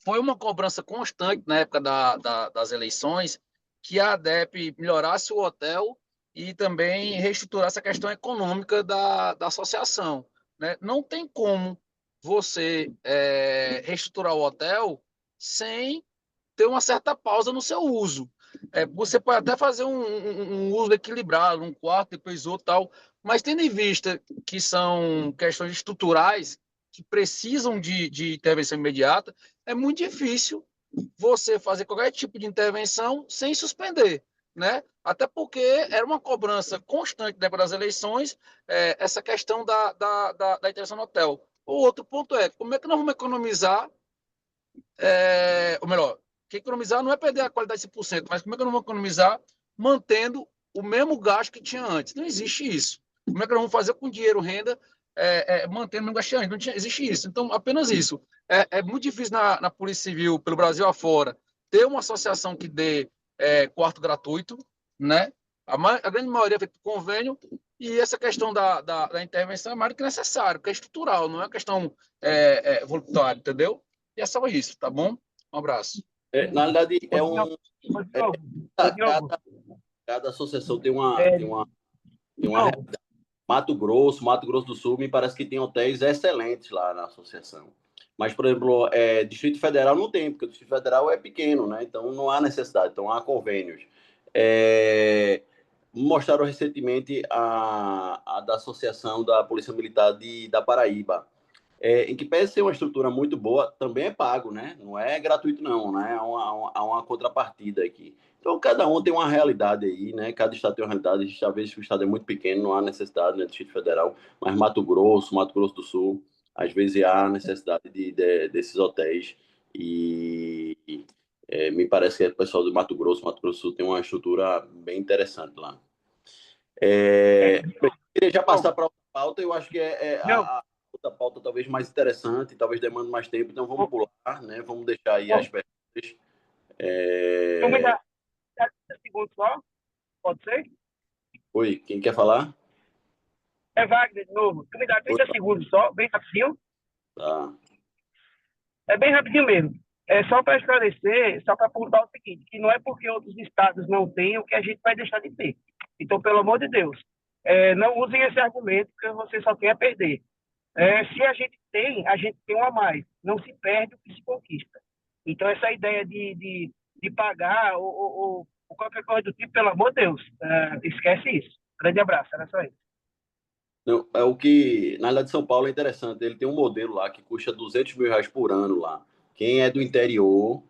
foi uma cobrança constante na época das eleições que a ADEP melhorasse o hotel e também reestruturasse a questão econômica da associação, né? Não tem como você reestruturar o hotel sem ter uma certa pausa no seu uso. Você pode até fazer um uso equilibrado, um quarto, depois outro, tal, mas tendo em vista que são questões estruturais que precisam de intervenção imediata, é muito difícil você fazer qualquer tipo de intervenção sem suspender, né? Até porque era uma cobrança constante depois das eleições, essa questão da intervenção no hotel. O outro ponto é, como é que nós vamos economizar, ou melhor, que economizar não é perder a qualidade de 100%, mas como é que nós vamos economizar mantendo o mesmo gasto que tinha antes? Não existe isso. Como é que nós vamos fazer com dinheiro, renda, mantendo o mesmo gasto antes? Não existe isso. Então, apenas isso. É muito difícil na Polícia Civil, pelo Brasil afora, ter uma associação que dê quarto gratuito, né? A grande maioria é feito por convênio, e essa questão da intervenção é mais do que necessário, porque é estrutural, não é questão voluntária, entendeu? E é só isso, tá bom? Um abraço. Na realidade, cada associação tem uma realidade. Mato Grosso do Sul, me parece que tem hotéis excelentes lá na associação. Mas, por exemplo, Distrito Federal não tem, porque o Distrito Federal é pequeno, né? Então não há necessidade, então há convênios. Mostraram recentemente a da Associação da Polícia Militar da Paraíba, em que pese ser uma estrutura muito boa, também é pago, né? Não é gratuito, não, né? Há uma contrapartida aqui. Então, cada um tem uma realidade aí, né? Cada estado tem uma realidade. Talvez o estado é muito pequeno, não há necessidade, né, do Distrito Federal, mas Mato Grosso do Sul, às vezes há necessidade desses hotéis. E me parece que o pessoal do Mato Grosso do Sul tem uma estrutura bem interessante lá. Queria já passar para a pauta, eu acho que a outra pauta talvez mais interessante, talvez demande mais tempo, então vamos pular, né? Vamos deixar aí as perguntas. Eu me dá 30 segundos só? Pode ser? Oi, quem quer falar? É Wagner de novo. Tu me dá 30 segundos só, bem rapidinho? Tá. É bem rapidinho mesmo. É só para esclarecer, só para apontar o seguinte, que não é porque outros estados não têm o que a gente vai deixar de ter. Então, pelo amor de Deus, não usem esse argumento que você só tem a perder. Se a gente tem um a mais. Não se perde o que se conquista. Então, essa ideia de pagar ou qualquer coisa do tipo, pelo amor de Deus, esquece isso. Grande abraço, era só isso. Não, é o que, na realidade, São Paulo é interessante. Ele tem um modelo lá que custa R$200 mil por ano lá. Quem é do interior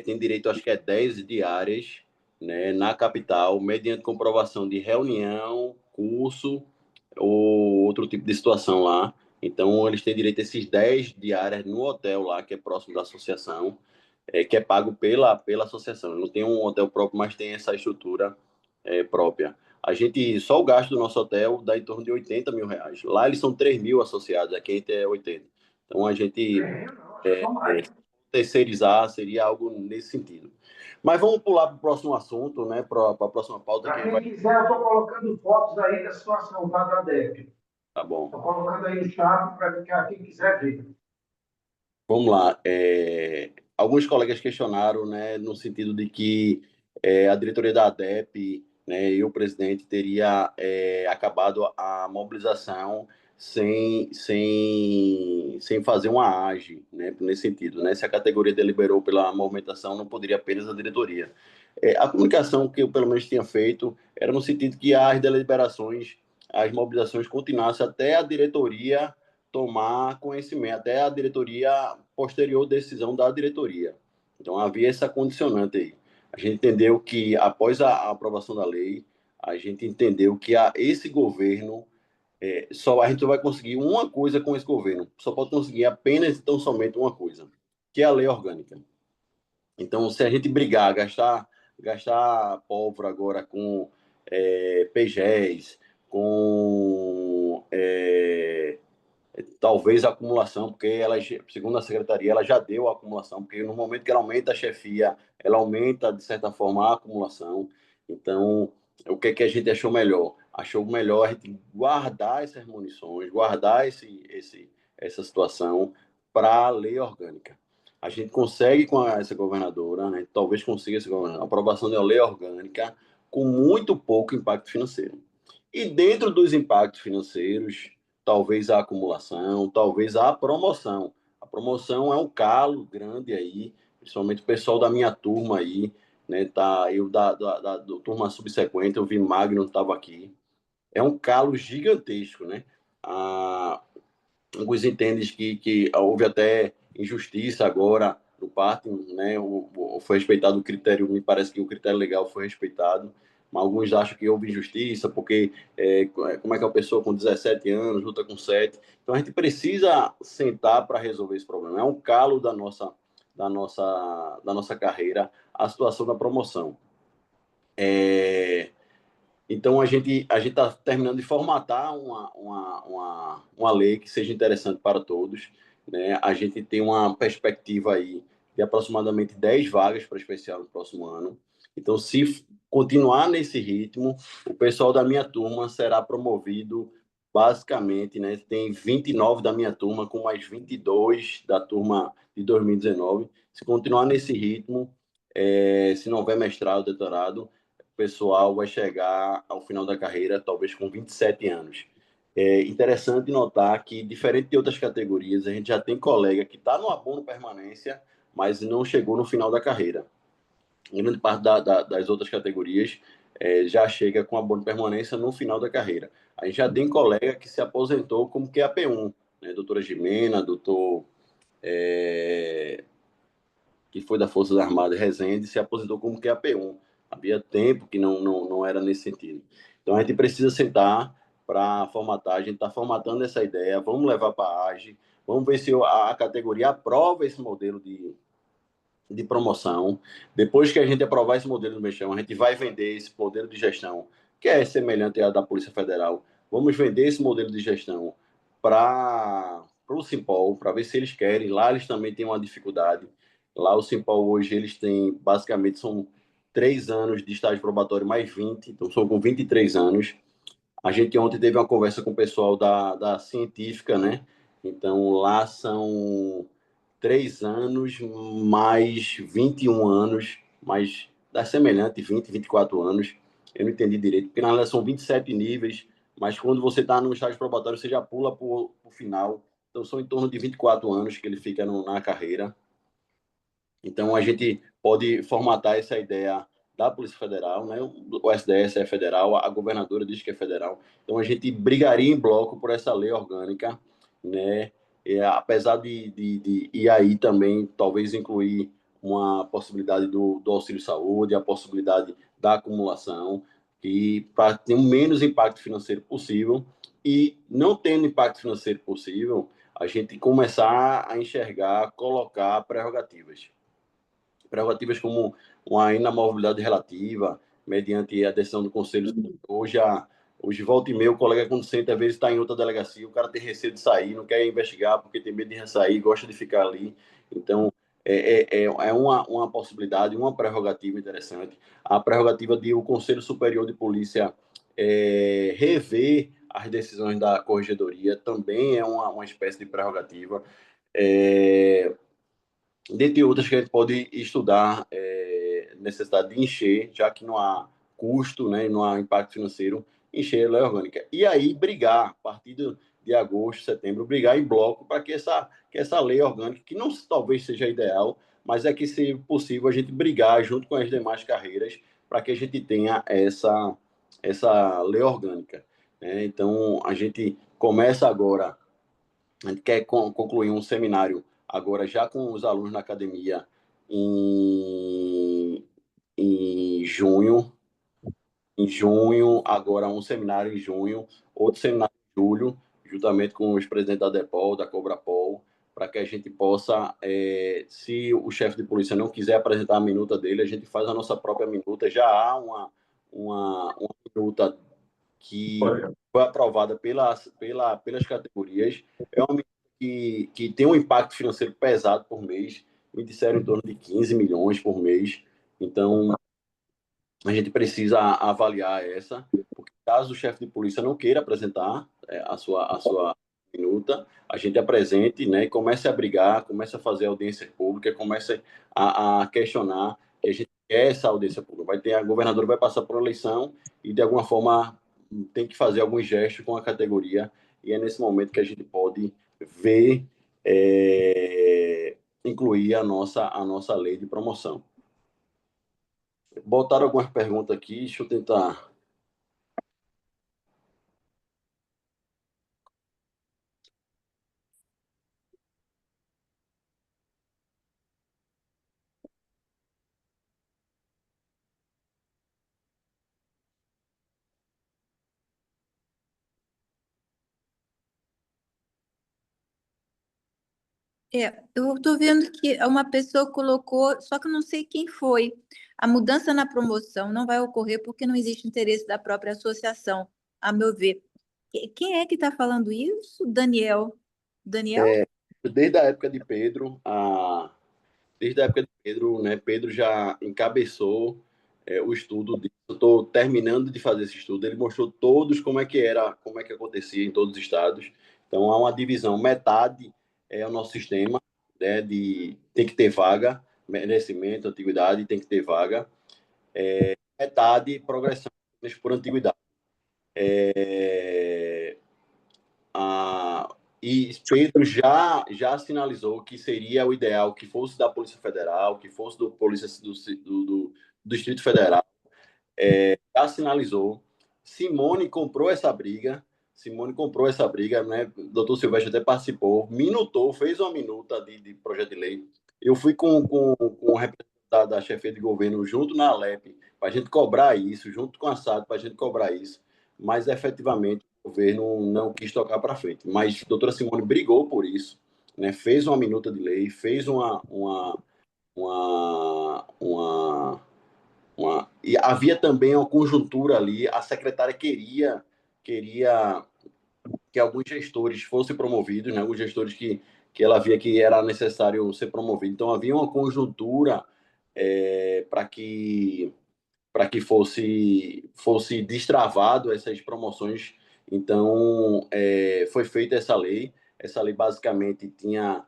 tem direito, acho que 10 diárias, né, na capital, mediante comprovação de reunião, curso ou outro tipo de situação lá. Então, eles têm direito a esses 10 diárias no hotel lá, que é próximo da associação, que é pago pela associação. Não tem um hotel próprio, mas tem essa estrutura própria. Só o gasto do nosso hotel dá em torno de 80 mil reais. Lá eles são 3 mil associados, aqui a gente é 80. Então a gente terceirizar seria algo nesse sentido. Mas vamos pular para o próximo assunto, né? Para a próxima pauta. Para quem quiser, eu estou colocando fotos aí da situação da DEP. Tá bom. Estou colocando aí no chat para quem quiser ver. Vamos lá. Alguns colegas questionaram, né, no sentido de que a diretoria da ADEP, né, e o presidente teria acabado a mobilização sem fazer uma AGE, né, nesse sentido, né? Se a categoria deliberou pela movimentação, não poderia apenas a diretoria. A comunicação que eu, pelo menos, tinha feito era no sentido que as deliberações, as mobilizações continuassem até a diretoria tomar conhecimento, até a diretoria, posterior decisão da diretoria. Então, havia essa condicionante aí. A gente entendeu que, após a aprovação da lei, a gente entendeu que esse governo, a gente só vai conseguir uma coisa com esse governo, só pode conseguir apenas e tão somente uma coisa, que é a lei orgânica. Então, se a gente brigar, gastar pólvora agora com PGEs, com talvez a acumulação, porque ela, segundo a secretaria, ela já deu a acumulação, porque no momento que ela aumenta a chefia, ela aumenta, de certa forma, a acumulação. Então, o que a gente achou melhor? Achou melhor a gente guardar essas munições, guardar essa situação para a lei orgânica. A gente consegue com essa governadora, né, talvez consiga a aprovação da lei orgânica com muito pouco impacto financeiro. E dentro dos impactos financeiros, talvez a acumulação, talvez a promoção. A promoção é um calo grande aí, principalmente o pessoal da minha turma aí, né? Eu da turma subsequente, eu vi Magno, estava aqui. É um calo gigantesco, né? Alguns entendem que houve até injustiça agora no parting, né? Foi respeitado o critério, me parece que o critério legal foi respeitado. Alguns acham que houve injustiça, porque como é que uma pessoa com 17 anos luta com 7? Então, a gente precisa sentar para resolver esse problema. É um calo da nossa carreira, a situação da promoção. Então, a gente está terminando de formatar uma lei que seja interessante para todos, né? A gente tem uma perspectiva aí de aproximadamente 10 vagas para especial no próximo ano. Então, se continuar nesse ritmo, o pessoal da minha turma será promovido basicamente, né? Tem 29 da minha turma, com mais 22 da turma de 2019. Se continuar nesse ritmo, se não houver mestrado, doutorado, o pessoal vai chegar ao final da carreira, talvez com 27 anos. É interessante notar que, diferente de outras categorias, a gente já tem colega que está no abono permanência, mas não chegou no final da carreira. Grande parte das outras categorias já chega com abono permanência no final da carreira. A gente já tem colega que se aposentou como QAP1, né? Doutora Gimena, doutor que foi da Forças Armadas, Rezende, se aposentou como QAP1. Havia tempo que não era nesse sentido. Então, a gente precisa sentar para formatar. A gente está formatando essa ideia. Vamos levar para a AGE. Vamos ver se a categoria aprova esse modelo de promoção. Depois que a gente aprovar esse modelo de gestão, a gente vai vender esse modelo de gestão, que é semelhante à da Polícia Federal. Vamos vender esse modelo de gestão para o Simpol, para ver se eles querem. Lá eles também têm uma dificuldade. Lá o Simpol hoje, eles têm, basicamente, são 3 anos de estágio probatório mais 20, então são com 23 anos. A gente ontem teve uma conversa com o pessoal da científica, né? Então, lá são 3 anos mais 21 anos, mais dá semelhante, 20, 24 anos. Eu não entendi direito, porque na realidade são 27 níveis, mas quando você está no estágio probatório, você já pula para o final. Então, são em torno de 24 anos que ele fica na carreira. Então, a gente pode formatar essa ideia da Polícia Federal, né? O SDS é federal, a governadora diz que é federal. Então, a gente brigaria em bloco por essa lei orgânica, né? Apesar e aí também talvez incluir uma possibilidade do auxílio-saúde, a possibilidade da acumulação, e para ter o menos impacto financeiro possível, e não tendo impacto financeiro possível, a gente começar a enxergar, colocar prerrogativas como uma inamovibilidade relativa, mediante a decisão do Conselho. Hoje volta e meia, o colega, quando senta, às vezes está em outra delegacia, o cara tem receio de sair, não quer investigar porque tem medo de sair, gosta de ficar ali. Então, é uma possibilidade, uma prerrogativa interessante. A prerrogativa de o Conselho Superior de Polícia rever as decisões da Corregedoria também é uma espécie de prerrogativa. Dentre outras que a gente pode estudar, necessidade de encher, já que não há custo, né, não há impacto financeiro, encher a lei orgânica. E aí brigar, a partir de agosto, setembro, brigar em bloco para que essa lei orgânica, que não talvez seja ideal, mas é que, se possível, a gente brigar junto com as demais carreiras para que a gente tenha essa lei orgânica. Né? Então, a gente começa agora, a gente quer concluir um seminário agora já com os alunos na academia em junho. Em junho, agora um seminário em junho, outro seminário em julho, juntamente com os presidentes da DEPOL, da Cobrapol, para que a gente possa, se o chefe de polícia não quiser apresentar a minuta dele, a gente faz a nossa própria minuta. Já há uma minuta que foi aprovada pelas categorias. É uma minuta que tem um impacto financeiro pesado por mês, me disseram em torno de 15 milhões por mês. Então, a gente precisa avaliar essa, porque caso o chefe de polícia não queira apresentar a sua minuta, a gente apresente, né, e comece a brigar, comece a fazer audiência pública, comece a questionar que a gente quer essa audiência pública. A governadora vai passar por eleição e, de alguma forma, tem que fazer alguns gestos com a categoria, e é nesse momento que a gente pode ver, incluir a nossa lei de promoção. Botaram algumas perguntas aqui, deixa eu tentar. Eu estou vendo que uma pessoa colocou, só que eu não sei quem foi. A mudança na promoção não vai ocorrer porque não existe interesse da própria associação, a meu ver. Quem é que está falando isso? Daniel? Desde a época de Pedro, né, Pedro já encabeçou o estudo disso. Estou terminando de fazer esse estudo. Ele mostrou todos como é que acontecia em todos os estados. Então, há uma divisão. Metade é o nosso sistema, né, tem que ter vaga, merecimento, antiguidade, tem que ter vaga. Metade, progressão por antiguidade. E Pedro já sinalizou que seria o ideal que fosse da Polícia Federal, que fosse do Distrito Federal. Já sinalizou. Simone comprou essa briga, né? O doutor Silvestre até participou, minutou, fez uma minuta de projeto de lei. Eu fui com o representante da chefia de governo junto na Alep, para a gente cobrar isso, junto com a SAD, para a gente cobrar isso, mas efetivamente o governo não quis tocar para frente. Mas a doutora Simone brigou por isso, né? Fez uma minuta de lei, fez e havia também uma conjuntura ali. A secretária queria que alguns gestores fossem promovidos, né? Alguns gestores que ela via que era necessário ser promovido. Então, havia uma conjuntura para que fosse destravado essas promoções. Então, foi feita essa lei. Essa lei, basicamente, tinha...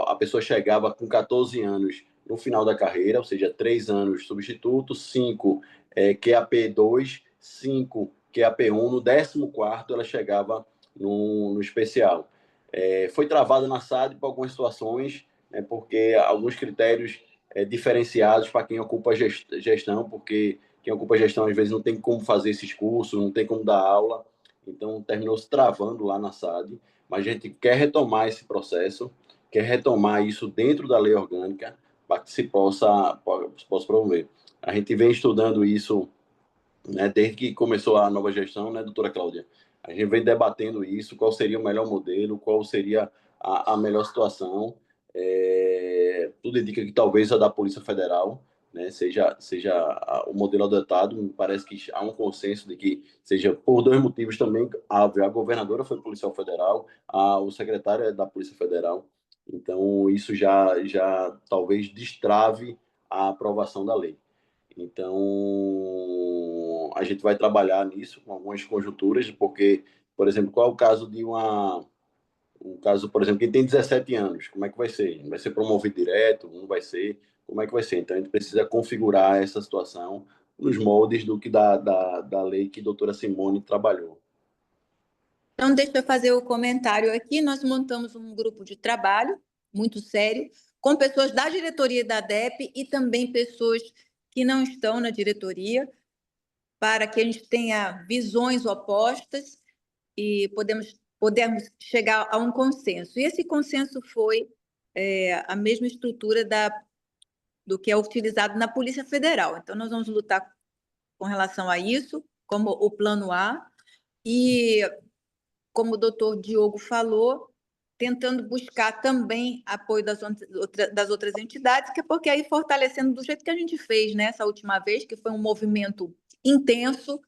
a pessoa chegava com 14 anos no final da carreira, ou seja, 3 anos substituto, 5 QAP2, 5 QAP1, no 14º ela chegava no especial. Foi travada na SAD por algumas situações, né, porque alguns critérios diferenciados para quem ocupa gestão, porque quem ocupa gestão às vezes não tem como fazer esses cursos, não tem como dar aula, então terminou se travando lá na SAD, mas a gente quer retomar esse processo, quer retomar isso dentro da lei orgânica, para que se possa promover. A gente vem estudando isso, né, desde que começou a nova gestão, né, doutora Cláudia? A gente vem debatendo isso, qual seria o melhor modelo, qual seria a melhor situação. Tudo indica que talvez a da Polícia Federal, né, seja o modelo adotado. Me parece que há um consenso de que seja por 2 motivos também. A governadora foi policial federal, o secretário é da Polícia Federal, então isso já talvez destrave a aprovação da lei. Então, a gente vai trabalhar nisso com algumas conjunturas, porque, por exemplo, qual é o caso de por exemplo, quem tem 17 anos, como é que vai ser? Vai ser promovido direto? Não vai ser? Como é que vai ser? Então, a gente precisa configurar essa situação nos moldes do que da lei que a doutora Simone trabalhou. Então, deixa eu fazer o comentário aqui. Nós montamos um grupo de trabalho muito sério, com pessoas da diretoria da DEP e também pessoas que não estão na diretoria, para que a gente tenha visões opostas e podemos chegar a um consenso. E esse consenso foi a mesma estrutura do que é utilizado na Polícia Federal. Então, nós vamos lutar com relação a isso, como o Plano A, e, como o doutor Diogo falou, tentando buscar também apoio das outras entidades, que é porque aí fortalecendo do jeito que a gente fez nessa última vez, que foi um movimento intenso,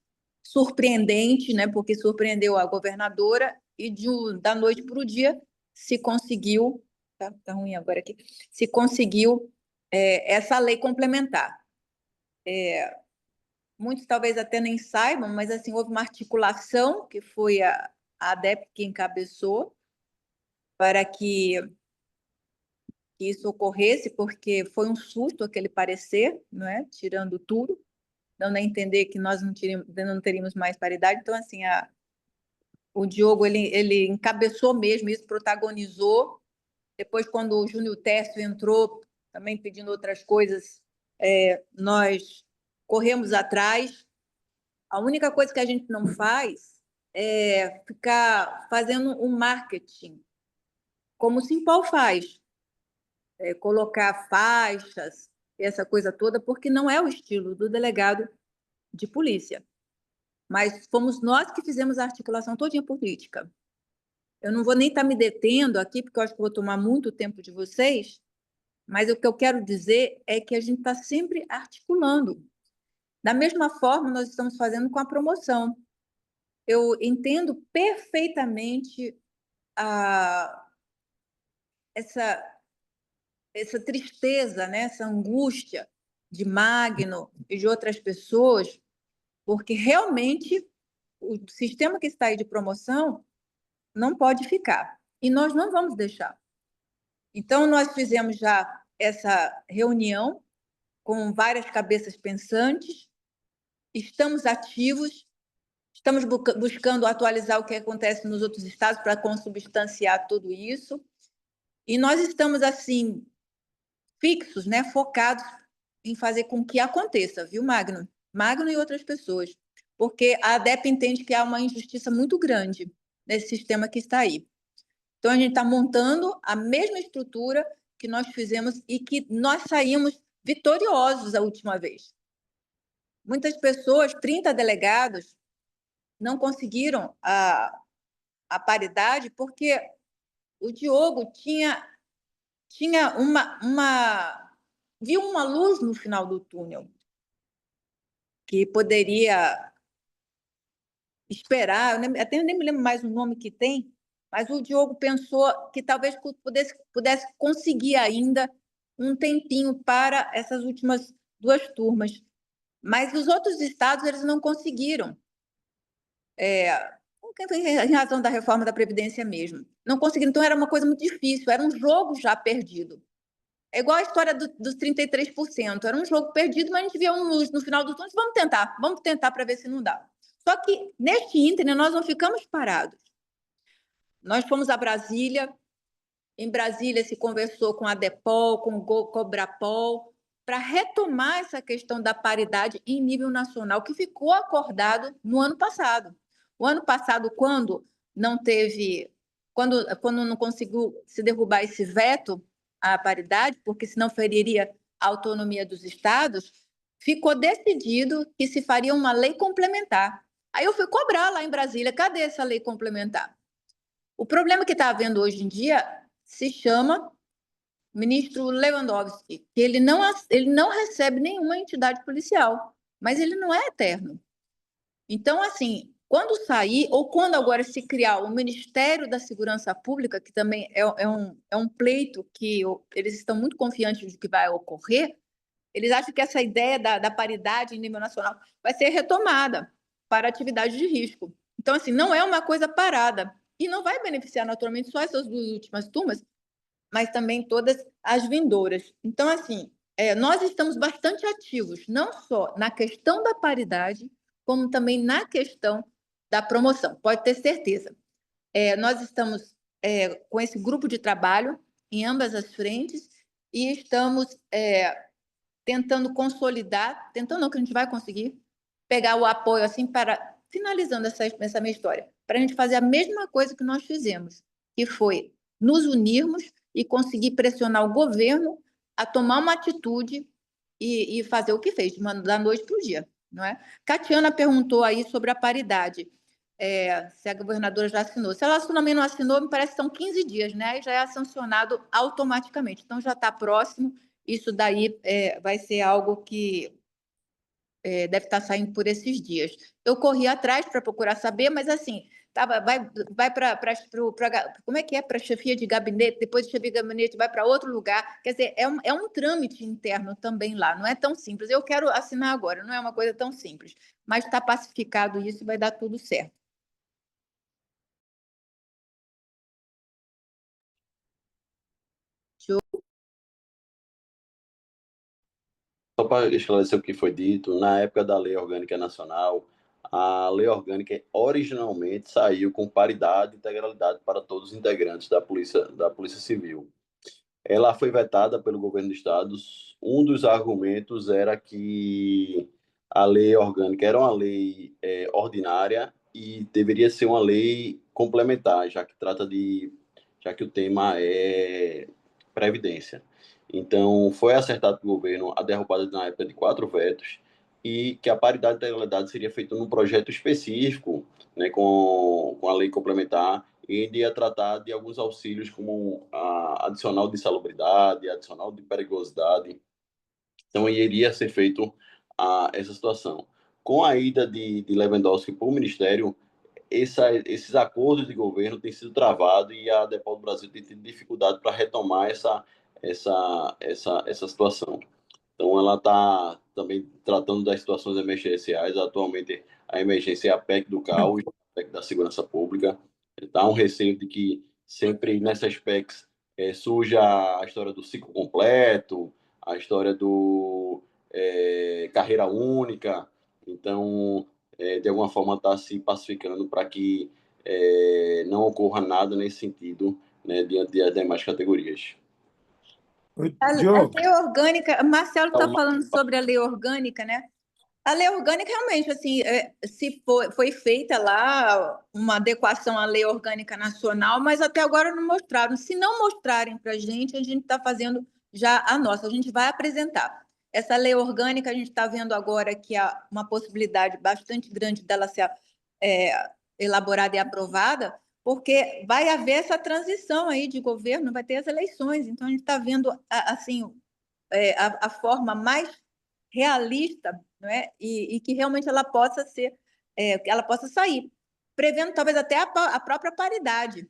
surpreendente, né, porque surpreendeu a governadora, e da noite para o dia se conseguiu, tá ruim agora aqui, se conseguiu essa lei complementar. Muitos talvez até nem saibam, mas assim, houve uma articulação, que foi a ADEP que encabeçou, para que isso ocorresse, porque foi um susto aquele parecer, não é? Tirando tudo, dando a entender que nós não teríamos mais paridade. Então, assim, o Diogo ele encabeçou mesmo isso, protagonizou. Depois, quando o Júnior Tércio entrou, também pedindo outras coisas, nós corremos atrás. A única coisa que a gente não faz é ficar fazendo um marketing, como o Simpol faz, colocar faixas, essa coisa toda, porque não é o estilo do delegado de polícia. Mas fomos nós que fizemos a articulação todinha política. Eu não vou nem estar me detendo aqui, porque eu acho que vou tomar muito tempo de vocês, mas o que eu quero dizer é que a gente está sempre articulando. Da mesma forma, nós estamos fazendo com a promoção. Eu entendo perfeitamente essa tristeza, né? Essa angústia de Magno e de outras pessoas, porque realmente o sistema que está aí de promoção não pode ficar. E nós não vamos deixar. Então, nós fizemos já essa reunião com várias cabeças pensantes, estamos ativos, estamos buscando atualizar o que acontece nos outros estados para consubstanciar tudo isso. E nós estamos, assim, fixos, né, focados em fazer com que aconteça, viu, Magno? Magno e outras pessoas. Porque a ADEP entende que há uma injustiça muito grande nesse sistema que está aí. Então, a gente está montando a mesma estrutura que nós fizemos e que nós saímos vitoriosos a última vez. Muitas pessoas, 30 delegados, não conseguiram a paridade porque o Diogo viu uma luz no final do túnel que poderia esperar, até nem me lembro mais o nome que tem, mas o Diogo pensou que talvez pudesse conseguir ainda um tempinho para essas últimas 2 turmas. Mas os outros estados eles não conseguiram. Em razão da reforma da Previdência mesmo. Não conseguiram, então era uma coisa muito difícil, era um jogo já perdido. É igual a história dos 33%, era um jogo perdido, mas a gente via um luz no final do túnel, vamos tentar para ver se não dá. Só que, neste ínterim, nós não ficamos parados. Nós fomos a Brasília, em Brasília se conversou com a DEPOL, com o Cobrapol, para retomar essa questão da paridade em nível nacional, que ficou acordado no ano passado. O ano passado, quando não conseguiu se derrubar esse veto à paridade, porque senão feriria a autonomia dos estados, ficou decidido que se faria uma lei complementar. Aí eu fui cobrar lá em Brasília, cadê essa lei complementar? O problema que está havendo hoje em dia se chama o ministro Lewandowski, que ele não recebe nenhuma entidade policial, mas ele não é eterno. Então, assim, quando sair, ou quando agora se criar o Ministério da Segurança Pública, que também é um pleito que eles estão muito confiantes de que vai ocorrer, eles acham que essa ideia da paridade em nível nacional vai ser retomada para atividades de risco. Então, assim, não é uma coisa parada. E não vai beneficiar, naturalmente, só essas 2 últimas turmas, mas também todas as vindouras. Então, assim, nós estamos bastante ativos, não só na questão da paridade, como também na questão da promoção. Pode ter certeza. Nós estamos com esse grupo de trabalho em ambas as frentes e estamos tentando consolidar, tentando não, que a gente vai conseguir, pegar o apoio assim para, finalizando essa minha história, para a gente fazer a mesma coisa que nós fizemos, que foi nos unirmos e conseguir pressionar o governo a tomar uma atitude e fazer o que fez, da noite para o dia, não é? Catiana perguntou aí sobre a paridade, se a governadora já assinou. Se ela também não assinou, me parece que são 15 dias, né? E já é sancionado automaticamente. Então, já está próximo. Isso daí vai ser algo que deve estar saindo por esses dias. Eu corri atrás para procurar saber, mas assim, vai para como é que é? Para a chefia de gabinete, depois de chefia de gabinete vai para outro lugar. Quer dizer, é um trâmite interno também lá, não é tão simples. Eu quero assinar agora, não é uma coisa tão simples, mas está pacificado isso e vai dar tudo certo. Só para esclarecer o que foi dito, na época da Lei Orgânica Nacional, a Lei Orgânica originalmente saiu com paridade e integralidade para todos os integrantes da Polícia Civil. Ela foi vetada pelo governo do Estado. Um dos argumentos era que a Lei Orgânica era uma lei ordinária e deveria ser uma lei complementar, já que o tema é previdência. Então, foi acertado pelo governo a derrubada na época de 4 vetos e que a paridade e integralidade seria feita num projeto específico, né, com a lei complementar, e iria tratar de alguns auxílios como a adicional de salubridade, adicional de periculosidade. Então, iria ser feito essa situação. Com a ida de Lewandowski para o Ministério, esses acordos de governo têm sido travados e a Depol do Brasil tem tido dificuldade para retomar essa situação. Então, ela está também tratando das situações emergenciais. Atualmente, a emergência é a PEC do caos, a PEC da segurança pública. Está um receio de que sempre nessas PECs surja a história do ciclo completo, a história do carreira única. Então, de alguma forma, está se pacificando para que não ocorra nada nesse sentido, né, diante das demais categorias. A lei orgânica, Marcelo está falando sobre a lei orgânica, né? A lei orgânica, realmente, assim, se foi feita lá uma adequação à lei orgânica nacional, mas até agora não mostraram. Se não mostrarem para a gente está fazendo já a nossa, a gente vai apresentar. Essa lei orgânica, a gente está vendo agora que há uma possibilidade bastante grande dela ser elaborada e aprovada, porque vai haver essa transição aí de governo, vai ter as eleições, então a gente está vendo assim, a forma mais realista, não é? E que realmente ela possa sair, prevendo talvez até a própria paridade.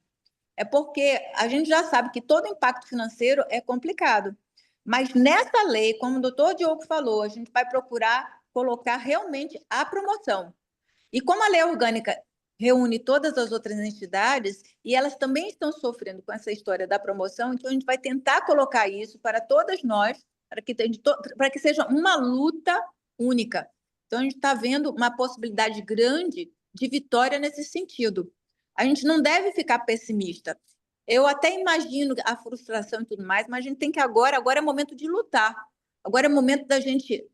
É porque a gente já sabe que todo impacto financeiro é complicado, mas nessa lei, como o doutor Diogo falou, a gente vai procurar colocar realmente a promoção. E como a lei orgânica reúne todas as outras entidades e elas também estão sofrendo com essa história da promoção, então a gente vai tentar colocar isso para todas nós, para que seja uma luta única. Então a gente está vendo uma possibilidade grande de vitória nesse sentido. A gente não deve ficar pessimista. Eu até imagino a frustração e tudo mais, mas a gente tem que agora é momento de lutar. Agora é momento da gente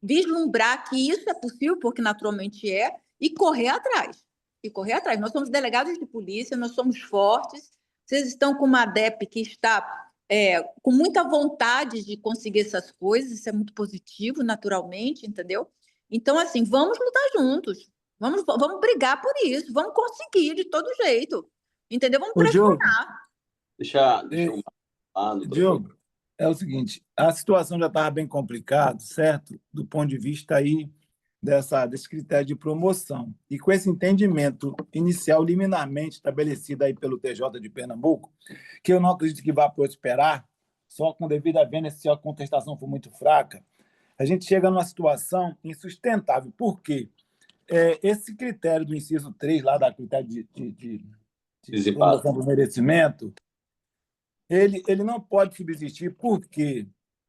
vislumbrar que isso é possível, porque naturalmente é, e correr atrás. Nós somos delegados de polícia, nós somos fortes. Vocês estão com uma ADEP que está com muita vontade de conseguir essas coisas, isso é muito positivo, naturalmente, entendeu? Então, assim, vamos lutar juntos. Vamos brigar por isso, vamos conseguir de todo jeito. Entendeu? Vamos pressionar. Deixa eu Diogo, é o seguinte, a situação já estava bem complicada, certo? Do ponto de vista aí desse critério de promoção. E com esse entendimento inicial liminarmente estabelecido aí pelo TJ de Pernambuco, que eu não acredito que vá prosperar, só com devida vênia se a contestação for muito fraca, a gente chega numa situação insustentável. Por quê? Esse critério do inciso 3, lá da critério de promoção do merecimento, ele não pode subsistir. Por quê?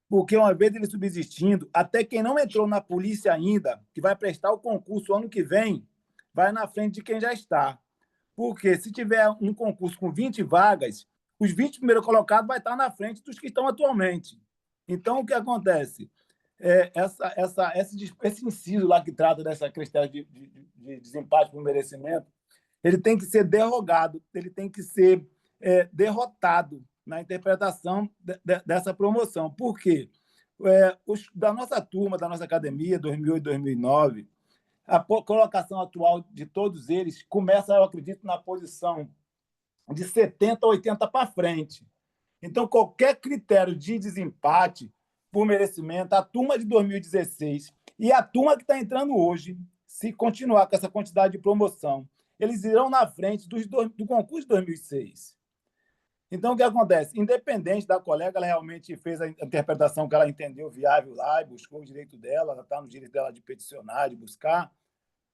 Porque uma vez ele subsistindo, até quem não entrou na polícia ainda, que vai prestar o concurso ano que vem, vai na frente de quem já está. Porque se tiver um concurso com 20 vagas, os 20 primeiros colocados vai estar na frente dos que estão atualmente. Então, o que acontece? Esse inciso lá que trata dessa questão de desempate por merecimento, ele tem que ser derrogado, ele tem que ser derrotado na interpretação dessa promoção. Por quê? Da nossa turma, da nossa academia, 2008 e 2009, a colocação atual de todos eles começa, eu acredito, na posição de 70 a 80 para frente. Então, qualquer critério de desempate por merecimento, a turma de 2016 e a turma que está entrando hoje, se continuar com essa quantidade de promoção, eles irão na frente do concurso de 2006. Então, o que acontece? Independente da colega, ela realmente fez a interpretação que ela entendeu viável lá e buscou o direito dela, ela está no direito dela de peticionar, de buscar,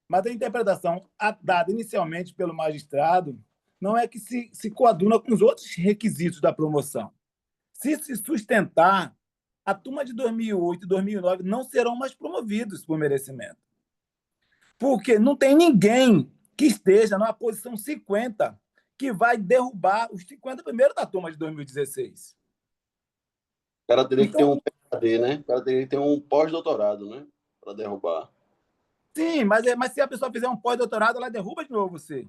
mas a interpretação dada inicialmente pelo magistrado não é que se coaduna com os outros requisitos da promoção. Se sustentar, a turma de 2008 e 2009 não serão mais promovidos por merecimento. Porque não tem ninguém que esteja na posição 50 que vai derrubar os 50 primeiros da turma de 2016. O cara teria que ter um PhD, né? O cara teria que ter um pós-doutorado, né? Para derrubar. Sim, mas se a pessoa fizer um pós-doutorado, ela derruba de novo você.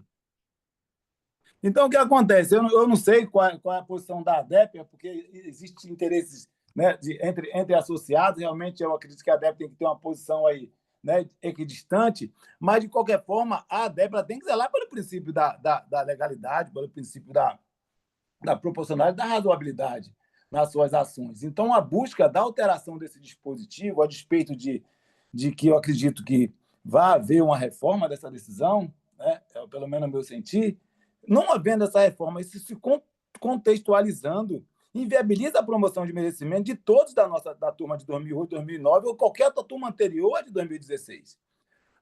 Então, o que acontece? Eu não sei qual é a posição da ADEP, porque existem interesses, né, entre associados. Realmente, eu acredito que a ADEP tem que ter uma posição aí, né, equidistante, mas, de qualquer forma, a ADEP tem que zelar pelo princípio da legalidade, pelo princípio da proporcionalidade, da razoabilidade nas suas ações. Então, a busca da alteração desse dispositivo, a despeito de que eu acredito que vai haver uma reforma dessa decisão, né, pelo menos no meu sentir, não havendo essa reforma, isso se contextualizando, inviabiliza a promoção de merecimento de todos da turma de 2008, 2009 ou qualquer outra turma anterior a de 2016.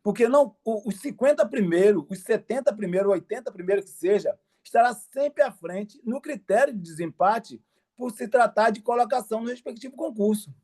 Porque não, os 50 primeiros, os 70 primeiros, 80 primeiros que seja, estará sempre à frente no critério de desempate por se tratar de colocação no respectivo concurso.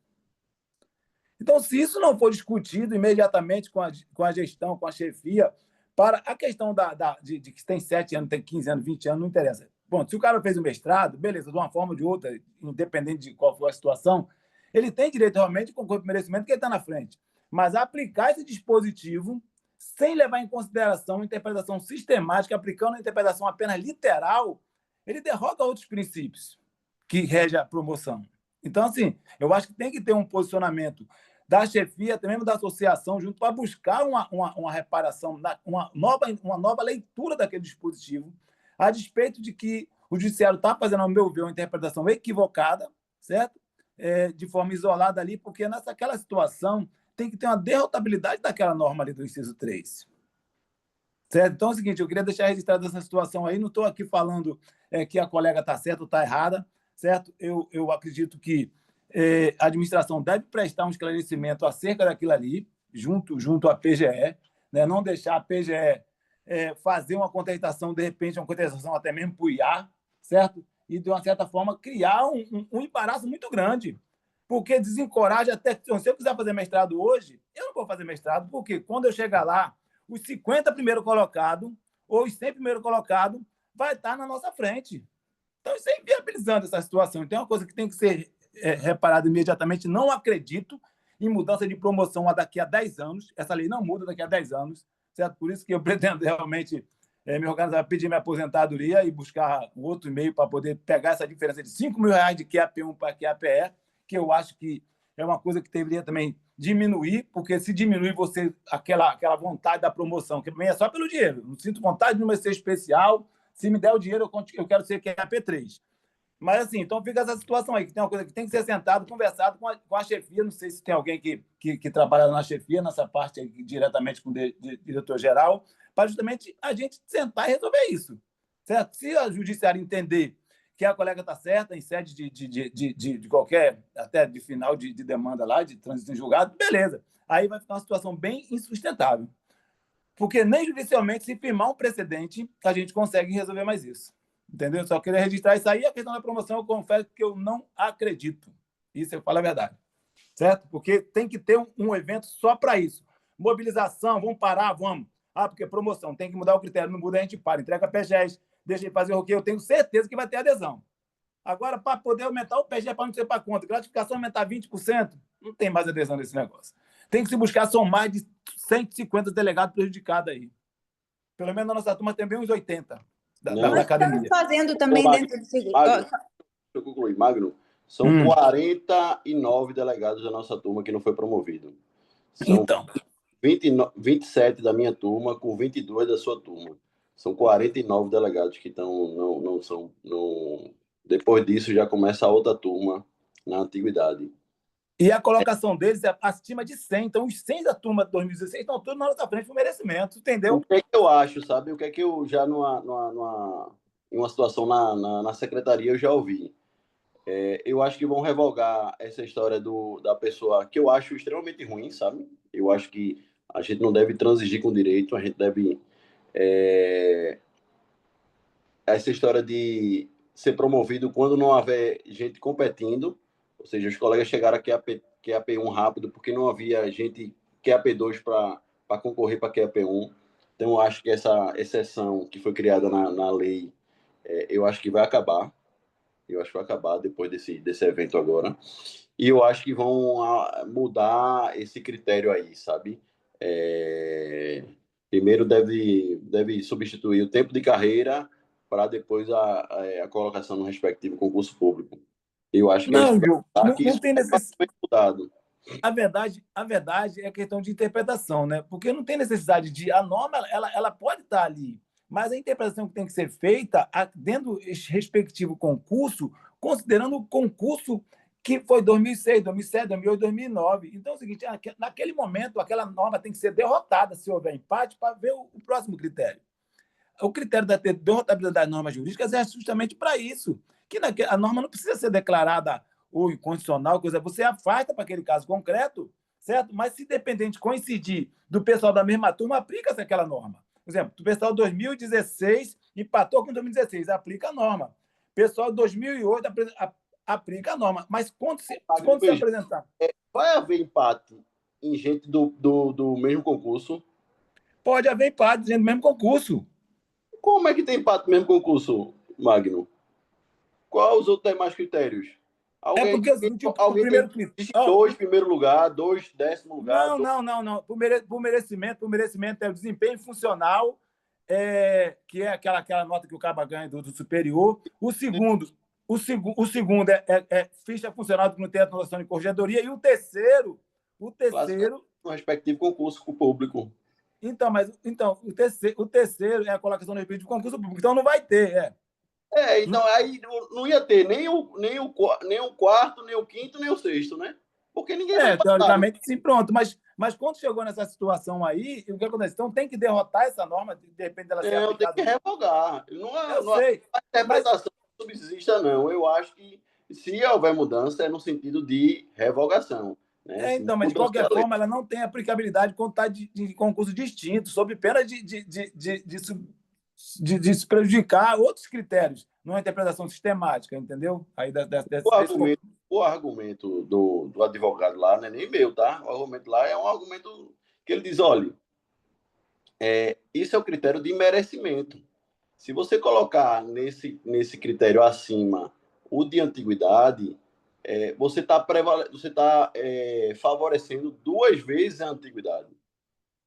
Então, se isso não for discutido imediatamente com a gestão, com a chefia, para a questão de que tem 7 anos, tem 15 anos, 20 anos, não interessa. Bom, se o cara fez um mestrado, beleza, de uma forma ou de outra, independente de qual for a situação, ele tem direito realmente de concorrer por merecimento que ele está na frente. Mas aplicar esse dispositivo sem levar em consideração a interpretação sistemática, aplicando a interpretação apenas literal, ele derroga outros princípios que regem a promoção. Então, assim, eu acho que tem que ter um posicionamento da chefia, até mesmo da associação, junto para buscar uma reparação, uma nova leitura daquele dispositivo, a despeito de que o judiciário está fazendo, ao meu ver, uma interpretação equivocada, certo? De forma isolada ali, porque naquela situação tem que ter uma derrotabilidade daquela norma ali do inciso 3. Certo? Então é o seguinte, eu queria deixar registrada essa situação aí, não estou aqui falando que a colega está certa ou está errada, certo? Eu acredito que a administração deve prestar um esclarecimento acerca daquilo ali, junto à PGE, né? Não deixar a PGE fazer uma contestação, de repente, uma contestação até mesmo para o IA, certo? E, de uma certa forma, criar um embaraço muito grande, porque desencoraja até... Se eu quiser fazer mestrado hoje, eu não vou fazer mestrado, porque quando eu chegar lá, os 50 primeiros colocados, ou os 100 primeiros colocados, vai estar na nossa frente. Então, isso é inviabilizando essa situação. Então, é uma coisa que tem que ser reparada imediatamente. Não acredito em mudança de promoção daqui a 10 anos. Essa lei não muda daqui a 10 anos, certo? Por isso que eu pretendo realmente me organizar, pedir minha aposentadoria e buscar um outro meio para poder pegar essa diferença de R$5.000 de QAP1 para QAPE, que eu acho que é uma coisa que deveria também diminuir, porque se diminuir aquela vontade da promoção, que também é só pelo dinheiro. Não sinto vontade de não ser especial. Se me der o dinheiro, eu quero ser QAP3. Mas, assim, então fica essa situação aí, que tem uma coisa que tem que ser sentado, conversado com a chefia. Não sei se tem alguém que trabalha na chefia, nessa parte aí, diretamente com o diretor-geral, para justamente a gente sentar e resolver isso. Certo? Se a judiciária entender que a colega está certa em sede de qualquer, até de final de demanda lá, de trânsito em julgado, beleza. Aí vai ficar uma situação bem insustentável. Porque nem judicialmente, se firmar um precedente, a gente consegue resolver mais isso. Entendeu? Só queria registrar isso aí. A questão da promoção, eu confesso que eu não acredito. Isso eu falo a verdade. Certo? Porque tem que ter um evento só para isso. Mobilização, vamos parar, vamos. Ah, porque promoção, tem que mudar o critério. Não muda, a gente para. Entrega PGES, deixa ele fazer o quê? Eu tenho certeza que vai ter adesão. Agora, para poder aumentar o PGE, para não ser para conta, gratificação aumentar 20%, não tem mais adesão nesse negócio. Tem que se buscar, são mais de 150 delegados prejudicados aí. Pelo menos na nossa turma tem bem uns 80 da academia. Estamos fazendo também dentro do segundo. Deixa eu concluir, Magno. São 49 delegados da nossa turma que não foi promovido. São então 27 da minha turma com 22 da sua turma. São 49 delegados que não são. Depois disso já começa a outra turma na antiguidade. E a colocação deles é acima de 100. Então, os 100 da turma de 2016 estão todos na nossa frente por merecimento, entendeu? O que é que eu acho, sabe? O que é que eu já em uma situação na secretaria eu já ouvi. Eu acho que vão revogar essa história da pessoa, que eu acho extremamente ruim, sabe? Eu acho que a gente não deve transigir com o direito, a gente deve... essa história de ser promovido quando não houver gente competindo, ou seja, os colegas chegaram aqui a QAP1 rápido porque não havia gente QAP2 para concorrer para QAP1. Então, eu acho que essa exceção que foi criada na lei, eu acho que vai acabar. Eu acho que vai acabar depois desse evento agora. E eu acho que vão mudar esse critério aí, sabe? Primeiro deve substituir o tempo de carreira para depois a colocação no respectivo concurso público. Eu acho que não tem necessidade. A verdade é questão de interpretação, né? Porque não tem necessidade de... A norma ela pode estar ali, mas a interpretação que tem que ser feita dentro do respectivo concurso, considerando o concurso que foi 2006, 2007, 2008, 2009. Então é o seguinte, naquele momento, aquela norma tem que ser derrotada se houver empate para ver o próximo critério. O critério da derrotabilidade das normas jurídicas é justamente para isso, que a norma não precisa ser declarada ou incondicional, você afasta para aquele caso concreto, certo? Mas se dependente coincidir do pessoal da mesma turma, aplica-se aquela norma. Por exemplo, o pessoal de 2016 empatou com 2016, aplica a norma. O pessoal de 2008 aplica a norma. Mas quando se apresentar... Vai haver empate em gente do mesmo concurso? Pode haver empate em gente do mesmo concurso. Como é que tem empate no mesmo concurso, Magno? Qual os outros demais critérios? Alguém primeiro tem 2 primeiro lugar, 2 décimo lugar. Não. Por merecimento é o desempenho funcional, que é aquela nota que o caba ganha do superior. O segundo é ficha funcional que não tem atuação de corregedoria. E o terceiro... No respectivo concurso público. Então, o terceiro é a colocação no respectivo concurso público. Então, não vai ter, então aí não ia ter nem o quarto, nem o quinto, nem o sexto, né? Porque ninguém vai teoricamente, sim, pronto. Mas quando chegou nessa situação aí, o que acontece? Então, tem que derrotar essa norma, de repente ela ser aplicada. Tem que revogar. Não sei. A interpretação não subsista, não. Eu acho que se houver mudança, é no sentido de revogação. Né? Então, mas de qualquer forma, ela não tem aplicabilidade quando está de concurso distinto, sob pena de se prejudicar outros critérios, numa interpretação sistemática, entendeu? Aí o argumento do advogado lá não é nem meu, tá? O argumento lá é um argumento que ele diz, olha, isso é o critério de merecimento. Se você colocar nesse critério acima o de antiguidade, você está favorecendo 2 vezes a antiguidade,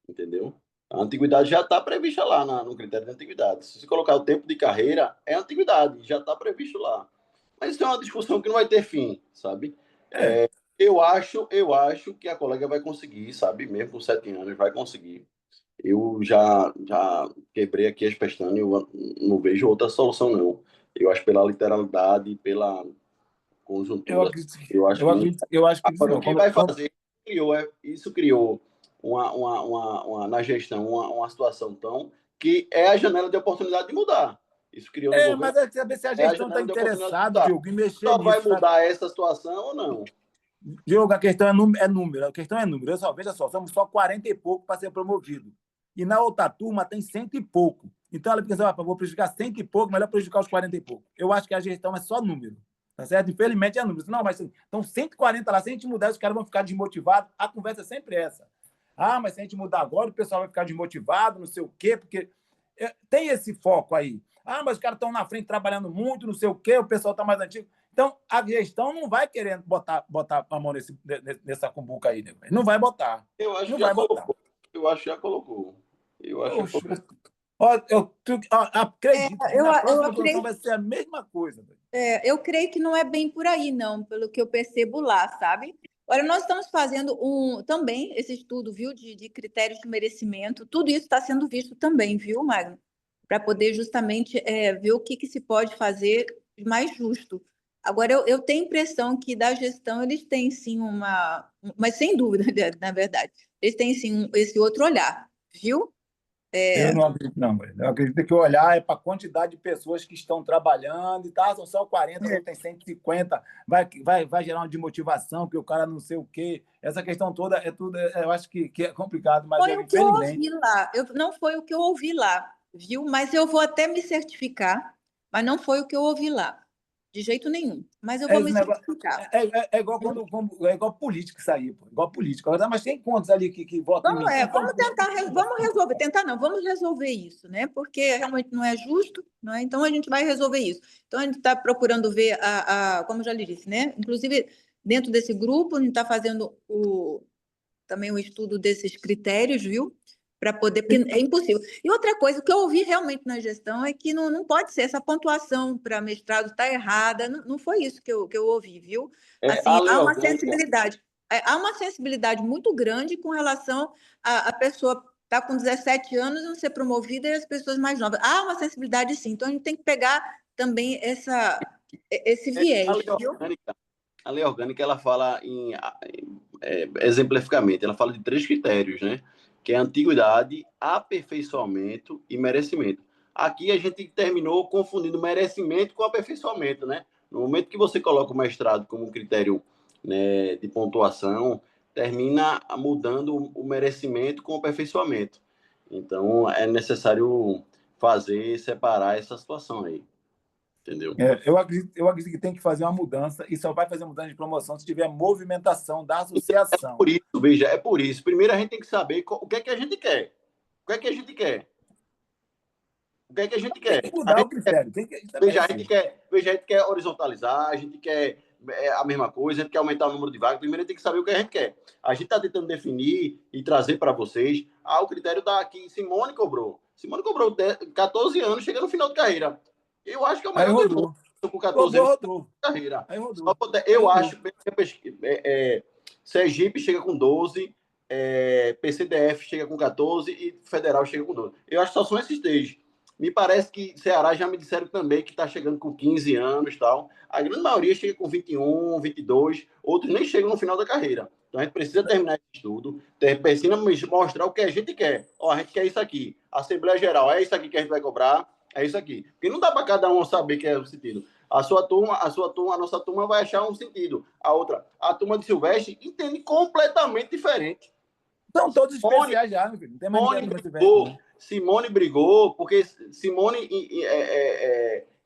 entendeu? A antiguidade já está prevista lá no critério de antiguidade. Se você colocar o tempo de carreira, é antiguidade, já está previsto lá. Mas isso é uma discussão que não vai ter fim, sabe? Eu acho que a colega vai conseguir, sabe? Mesmo com 7 anos, vai conseguir. Eu já quebrei aqui as pestanas, eu não vejo outra solução, não. Eu acho pela literalidade, pela conjuntura. Eu acho que Agora, o que vai fazer? Isso criou na gestão uma situação tão que é a janela de oportunidade de mudar. Isso criou no governo. Mas é saber se a gestão está interessada, Diogo, em mexer nisso. Só vai mudar essa situação ou não? Diogo, a questão é número. A questão é número. Veja só, somos só 40 e pouco para ser promovido. E na outra turma tem 100 e pouco. Então ela pensa, vou prejudicar 100 e pouco, melhor prejudicar os 40 e pouco. Eu acho que a gestão é só número. Tá certo? Infelizmente é número. Não, mas então 140 lá, se a gente mudar, os caras vão ficar desmotivados. A conversa é sempre essa. Mas se a gente mudar agora, o pessoal vai ficar desmotivado, não sei o quê, porque tem esse foco aí. Mas os caras estão na frente trabalhando muito, não sei o quê, o pessoal está mais antigo. Então, a gestão não vai querendo botar a mão nessa cumbuca aí, né? Não vai botar. Eu acho não que vai já botar. colocou. Eu acho que já colocou. Eu acredito que na próxima votação vai ser a mesma coisa. Eu creio que não é bem por aí, não, pelo que eu percebo lá, sabe? Olha, nós estamos fazendo também esse estudo, viu, de critérios de merecimento. Tudo isso está sendo visto também, viu, Magno? Para poder justamente ver o que se pode fazer mais justo. Agora, eu tenho a impressão que da gestão eles têm sim mas sem dúvida, na verdade, eles têm sim esse outro olhar, viu? Eu não acredito, não. Eu acredito que o olhar é para a quantidade de pessoas que estão trabalhando, e são só 40, tem 150, vai gerar uma desmotivação, que o cara não sei o quê. Essa questão toda é tudo, eu acho que é complicado, mas foi o que eu ouvi lá. Não foi o que eu ouvi lá, viu? Mas eu vou até me certificar, mas não foi o que eu ouvi lá. De jeito nenhum. Mas eu vou me certificar. É igual político sair, pô. Igual político. Mas tem quantos ali que votam em mim? Vamos tentar, vamos resolver. Tentar não, vamos resolver isso, né? Porque realmente não é justo, não é? Então a gente vai resolver isso. Então a gente está procurando ver, como eu já lhe disse, né? Inclusive, dentro desse grupo, a gente está fazendo também o estudo desses critérios, viu? Para poder, porque é impossível. E outra coisa, o que eu ouvi realmente na gestão é que não pode ser, essa pontuação para mestrado está errada, não foi isso que eu ouvi, viu? Assim, há uma sensibilidade. Há uma sensibilidade muito grande com relação a pessoa estar com 17 anos e não ser promovida e as pessoas mais novas. Há uma sensibilidade, sim. Então, a gente tem que pegar também esse viés. A lei orgânica, ela fala exemplificamente, ela fala de 3 critérios, né? Que é antiguidade, aperfeiçoamento e merecimento. Aqui a gente terminou confundindo merecimento com aperfeiçoamento, né? No momento que você coloca o mestrado como critério, né, de pontuação, termina mudando o merecimento com o aperfeiçoamento. Então, é necessário separar essa situação aí. Entendeu? Eu acredito que tem que fazer uma mudança e só vai fazer mudança de promoção se tiver movimentação da associação. É por isso. Primeiro a gente tem que saber o que é que a gente quer. O que é que a gente quer? Tem que mudar o critério. A gente quer horizontalizar, a gente quer a mesma coisa, a gente quer aumentar o número de vagas. Primeiro a gente tem que saber o que a gente quer. A gente está tentando definir e trazer para vocês o critério que Simone cobrou. Simone cobrou 14 anos, chega no final de carreira. Eu acho que é o melhor do mundo com 14 anos de carreira. Eu acho que Sergipe chega com 12, PCDF chega com 14 e Federal chega com 12. Eu acho que só são esses 3. Me parece que Ceará já me disseram também que está chegando com 15 anos e tal. A grande maioria chega com 21, 22, outros nem chegam no final da carreira. Então a gente precisa terminar esse estudo, precisa mostrar o que a gente quer. A gente quer isso aqui. Assembleia Geral, é isso aqui que a gente vai cobrar. É isso aqui. Porque não dá para cada um saber que é o sentido. A nossa turma vai achar um sentido. A turma de Silvestre entende completamente diferente. São todos especiais já, meu filho. Não tem mais ninguém. Simone brigou, porque Simone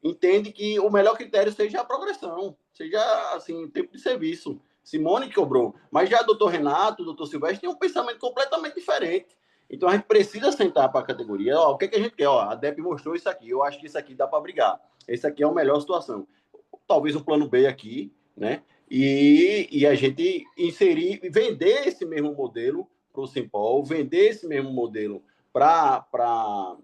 entende que o melhor critério seja a progressão, seja assim, tempo de serviço. Simone que cobrou. Mas já o doutor Renato, o doutor Silvestre tem um pensamento completamente diferente. Então, a gente precisa sentar para a categoria. O que a gente quer? A DEP mostrou isso aqui. Eu acho que isso aqui dá para brigar. Esse aqui é a melhor situação. Talvez um plano B aqui, né? E a gente vender esse mesmo modelo para o Simpol, vender esse mesmo modelo para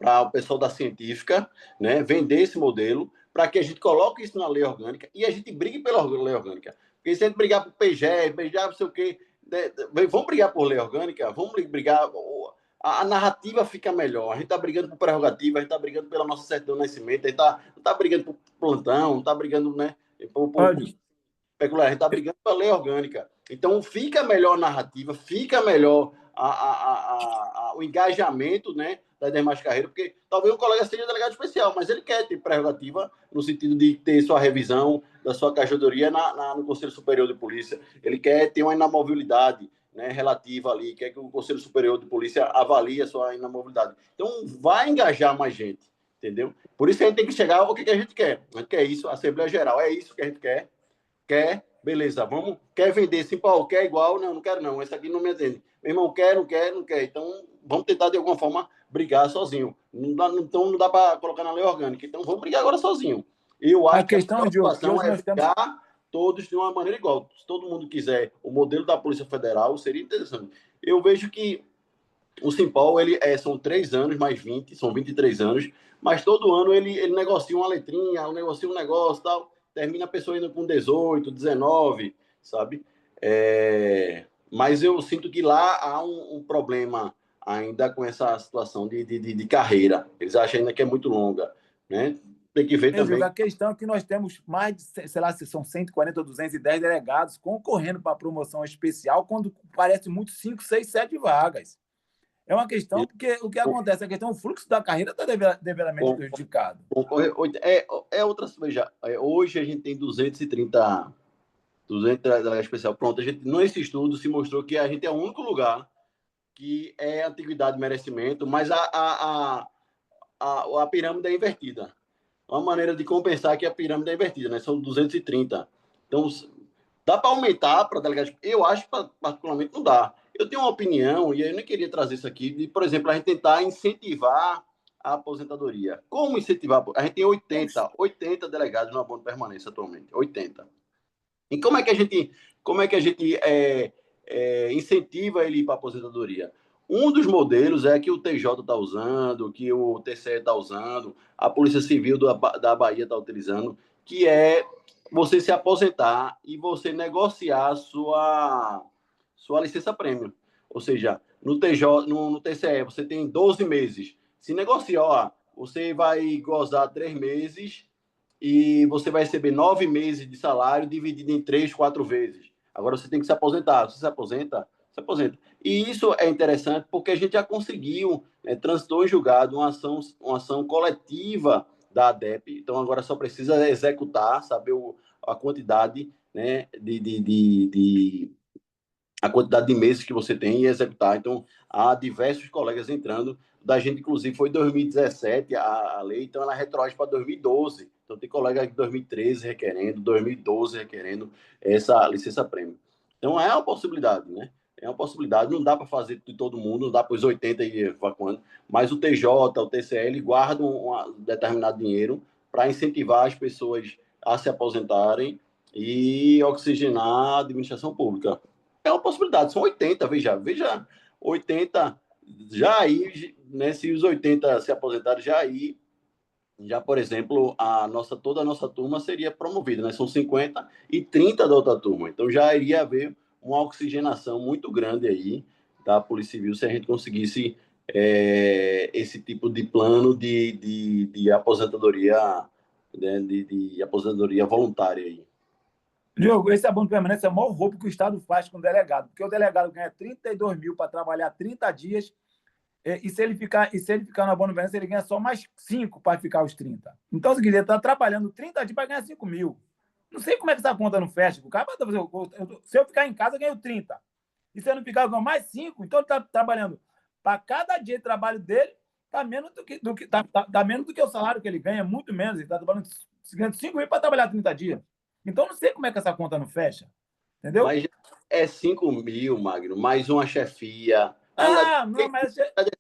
o pessoal da científica, né? Vender esse modelo para que a gente coloque isso na lei orgânica e a gente brigue pela lei orgânica. Porque se a gente brigar por PGE, não sei o quê... Vamos brigar por lei orgânica, vamos brigar... a narrativa fica melhor. A gente está brigando por prerrogativa, a gente está brigando pela nossa certidão de nascimento, a gente não está brigando por plantão, não está brigando, né, por peculiar, a gente está brigando pela lei orgânica. Então, fica melhor a narrativa, fica melhor o engajamento, né, das demais carreiras, porque talvez um colega seja delegado especial, mas ele quer ter prerrogativa no sentido de ter sua revisão da sua cajodoria no Conselho Superior de Polícia. Ele quer ter uma inamovibilidade, né, relativa ali, quer que o Conselho Superior de Polícia avalie a sua inamovibilidade. Então, vai engajar mais gente, entendeu? Por isso a gente tem que chegar ao que a gente quer. A gente quer isso, a Assembleia Geral, é isso que a gente quer. Quer, beleza, vamos, quer vender, sim, Paulo, quer igual, não quero não, esse aqui não me atende. Meu irmão, não quer, então vamos tentar de alguma forma brigar sozinho. Então não dá para colocar na lei orgânica, então vamos brigar agora sozinho. Eu acho a questão, que a Diogo, situação é brigar todos de uma maneira igual. Se todo mundo quiser o modelo da Polícia Federal, seria interessante. Eu vejo que o Simpol, são 3 anos mais 20, são 23 anos, mas todo ano ele negocia uma letrinha, negocia um negócio e tal, termina a pessoa indo com 18, 19, sabe? Mas eu sinto que lá há um problema ainda com essa situação de carreira. Eles acham ainda que é muito longa, né? Tem que ver também. A questão é que nós temos mais de, sei lá, se são 140 ou 210 delegados concorrendo para a promoção especial, quando parece muito 5, 6, 7 vagas. É uma questão, porque o que acontece? A questão, o fluxo da carreira está devidamente prejudicado. Outra. Veja, hoje a gente tem 230 delegados especial. Pronto, nesse estudo se mostrou que a gente é o único lugar que é antiguidade e merecimento, mas a pirâmide é invertida. Uma maneira de compensar que a pirâmide é invertida, né? São 230. Então, dá para aumentar para delegados? Eu acho que, particularmente, não dá. Eu tenho uma opinião, e eu nem queria trazer isso aqui, de, por exemplo, a gente tentar incentivar a aposentadoria. Como incentivar? A gente tem 80 delegados no abono de permanência atualmente. 80. E como é que a gente incentiva ele para a aposentadoria? Um dos modelos é que o TJ está usando, que o TCE está usando, a Polícia Civil da Bahia está utilizando, que é você se aposentar e você negociar sua licença-prêmio. Ou seja, no TCE você tem 12 meses. Se negocia, você vai gozar 3 meses e você vai receber 9 meses de salário dividido em 3, 4 vezes. Agora você tem que se aposentar. Você se aposenta. E isso é interessante porque a gente já conseguiu, transitou em julgado uma ação coletiva da ADEP, então agora só precisa executar, saber a quantidade, né, a quantidade de meses que você tem e executar. Então, há diversos colegas entrando, da gente, inclusive, foi em 2017 a lei, então ela retroage para 2012. Então, tem colega de 2013 requerendo, 2012 requerendo essa licença-prêmio. Então, é uma possibilidade, né? É uma possibilidade, não dá para fazer de todo mundo, não dá para os 80 ir evacuando, mas o TJ, o TCL guardam um determinado dinheiro para incentivar as pessoas a se aposentarem e oxigenar a administração pública. É uma possibilidade, são 80, veja, 80, já aí, né, se os 80 se aposentarem, já, por exemplo, toda a nossa turma seria promovida, né? São 50 e 30 da outra turma, então já iria haver uma oxigenação muito grande aí da Polícia Civil se a gente conseguisse esse tipo de plano de aposentadoria, né, de aposentadoria voluntária aí. Diogo, esse abono de permanência é o maior roubo que o Estado faz com o delegado, porque o delegado ganha 32 mil para trabalhar 30 dias, e se ele ficar no abono de permanência, ele ganha só mais 5 para ficar os 30. Então, se ele está trabalhando 30 dias para ganhar 5 mil. Não sei como é que essa conta não fecha. O cara, se eu ficar em casa, eu ganho 30. E se eu não ficar, eu ganho mais 5. Então, ele está trabalhando. Para cada dia de trabalho dele, está menos menos do que o salário que ele ganha, muito menos. Ele está trabalhando 5 mil para trabalhar 30 dias. Então, não sei como é que essa conta não fecha. Entendeu? Mas é 5 mil, Magno, mais uma chefia. Não, mas...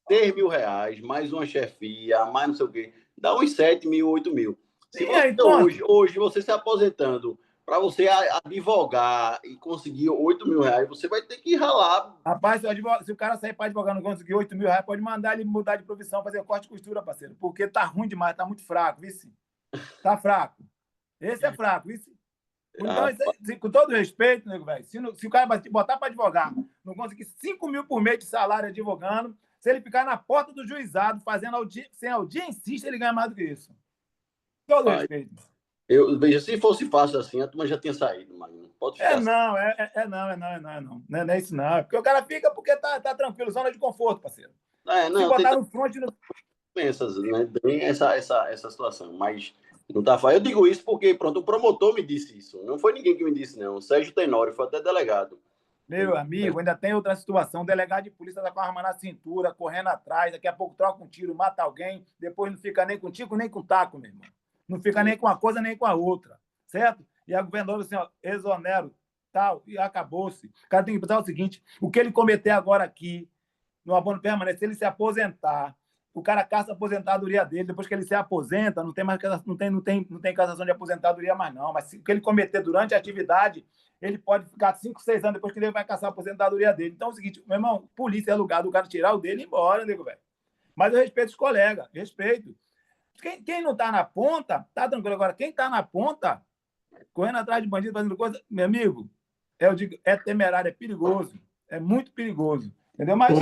10 mil reais, mais uma chefia, mais não sei o quê. Dá uns 7 mil, 8 mil. Se você, hoje você se aposentando, para você advogar e conseguir 8 mil reais, você vai ter que ralar. Rapaz, se o cara sair para advogar e não conseguir 8 mil reais, pode mandar ele mudar de profissão, fazer corte e costura, parceiro. Porque tá ruim demais, tá muito fraco, vice. Tá fraco. Esse é fraco, vice. Então, com todo respeito, nego, velho, se o cara botar para advogar, não conseguir 5 mil por mês de salário advogando, Se ele ficar na porta do juizado, sem audiencista, ele ganha mais do que isso. Todo respeito. Veja, se fosse fácil assim, a turma já tinha saído, Magno. Pode ficar. Não é isso não. Porque o cara fica porque tá tranquilo, zona de conforto, parceiro. Se botar no front... Pensas, né? Tem essa situação, mas não tá fácil. Eu digo isso porque, pronto, o promotor me disse isso. Não foi ninguém que me disse, não. O Sérgio Tenório foi até delegado. Meu amigo, ainda tem outra situação. O delegado de polícia tá com a arma na cintura, correndo atrás, daqui a pouco troca um tiro, mata alguém, depois não fica nem com tico, nem com taco, meu irmão. Não fica nem com uma coisa, nem com a outra, certo? E a governadora assim, ó, exonero, tal, e acabou-se. O cara tem que pensar o seguinte, o que ele cometer agora aqui, no abono permanente, se ele se aposentar, o cara caça a aposentadoria dele, depois que ele se aposenta, não tem cassação de aposentadoria mais não, mas o que ele cometer durante a atividade, ele pode ficar 5, 6 anos depois que ele vai caçar a aposentadoria dele. Então é o seguinte, meu irmão, polícia é lugar do cara tirar o dele e ir embora, nego, velho. Mas eu respeito os colegas, respeito. Quem não está na ponta, tá tranquilo. Agora, quem está na ponta, correndo atrás de bandido, fazendo coisa, meu amigo, eu digo, é temerário, é perigoso. É muito perigoso. Entendeu? Mas,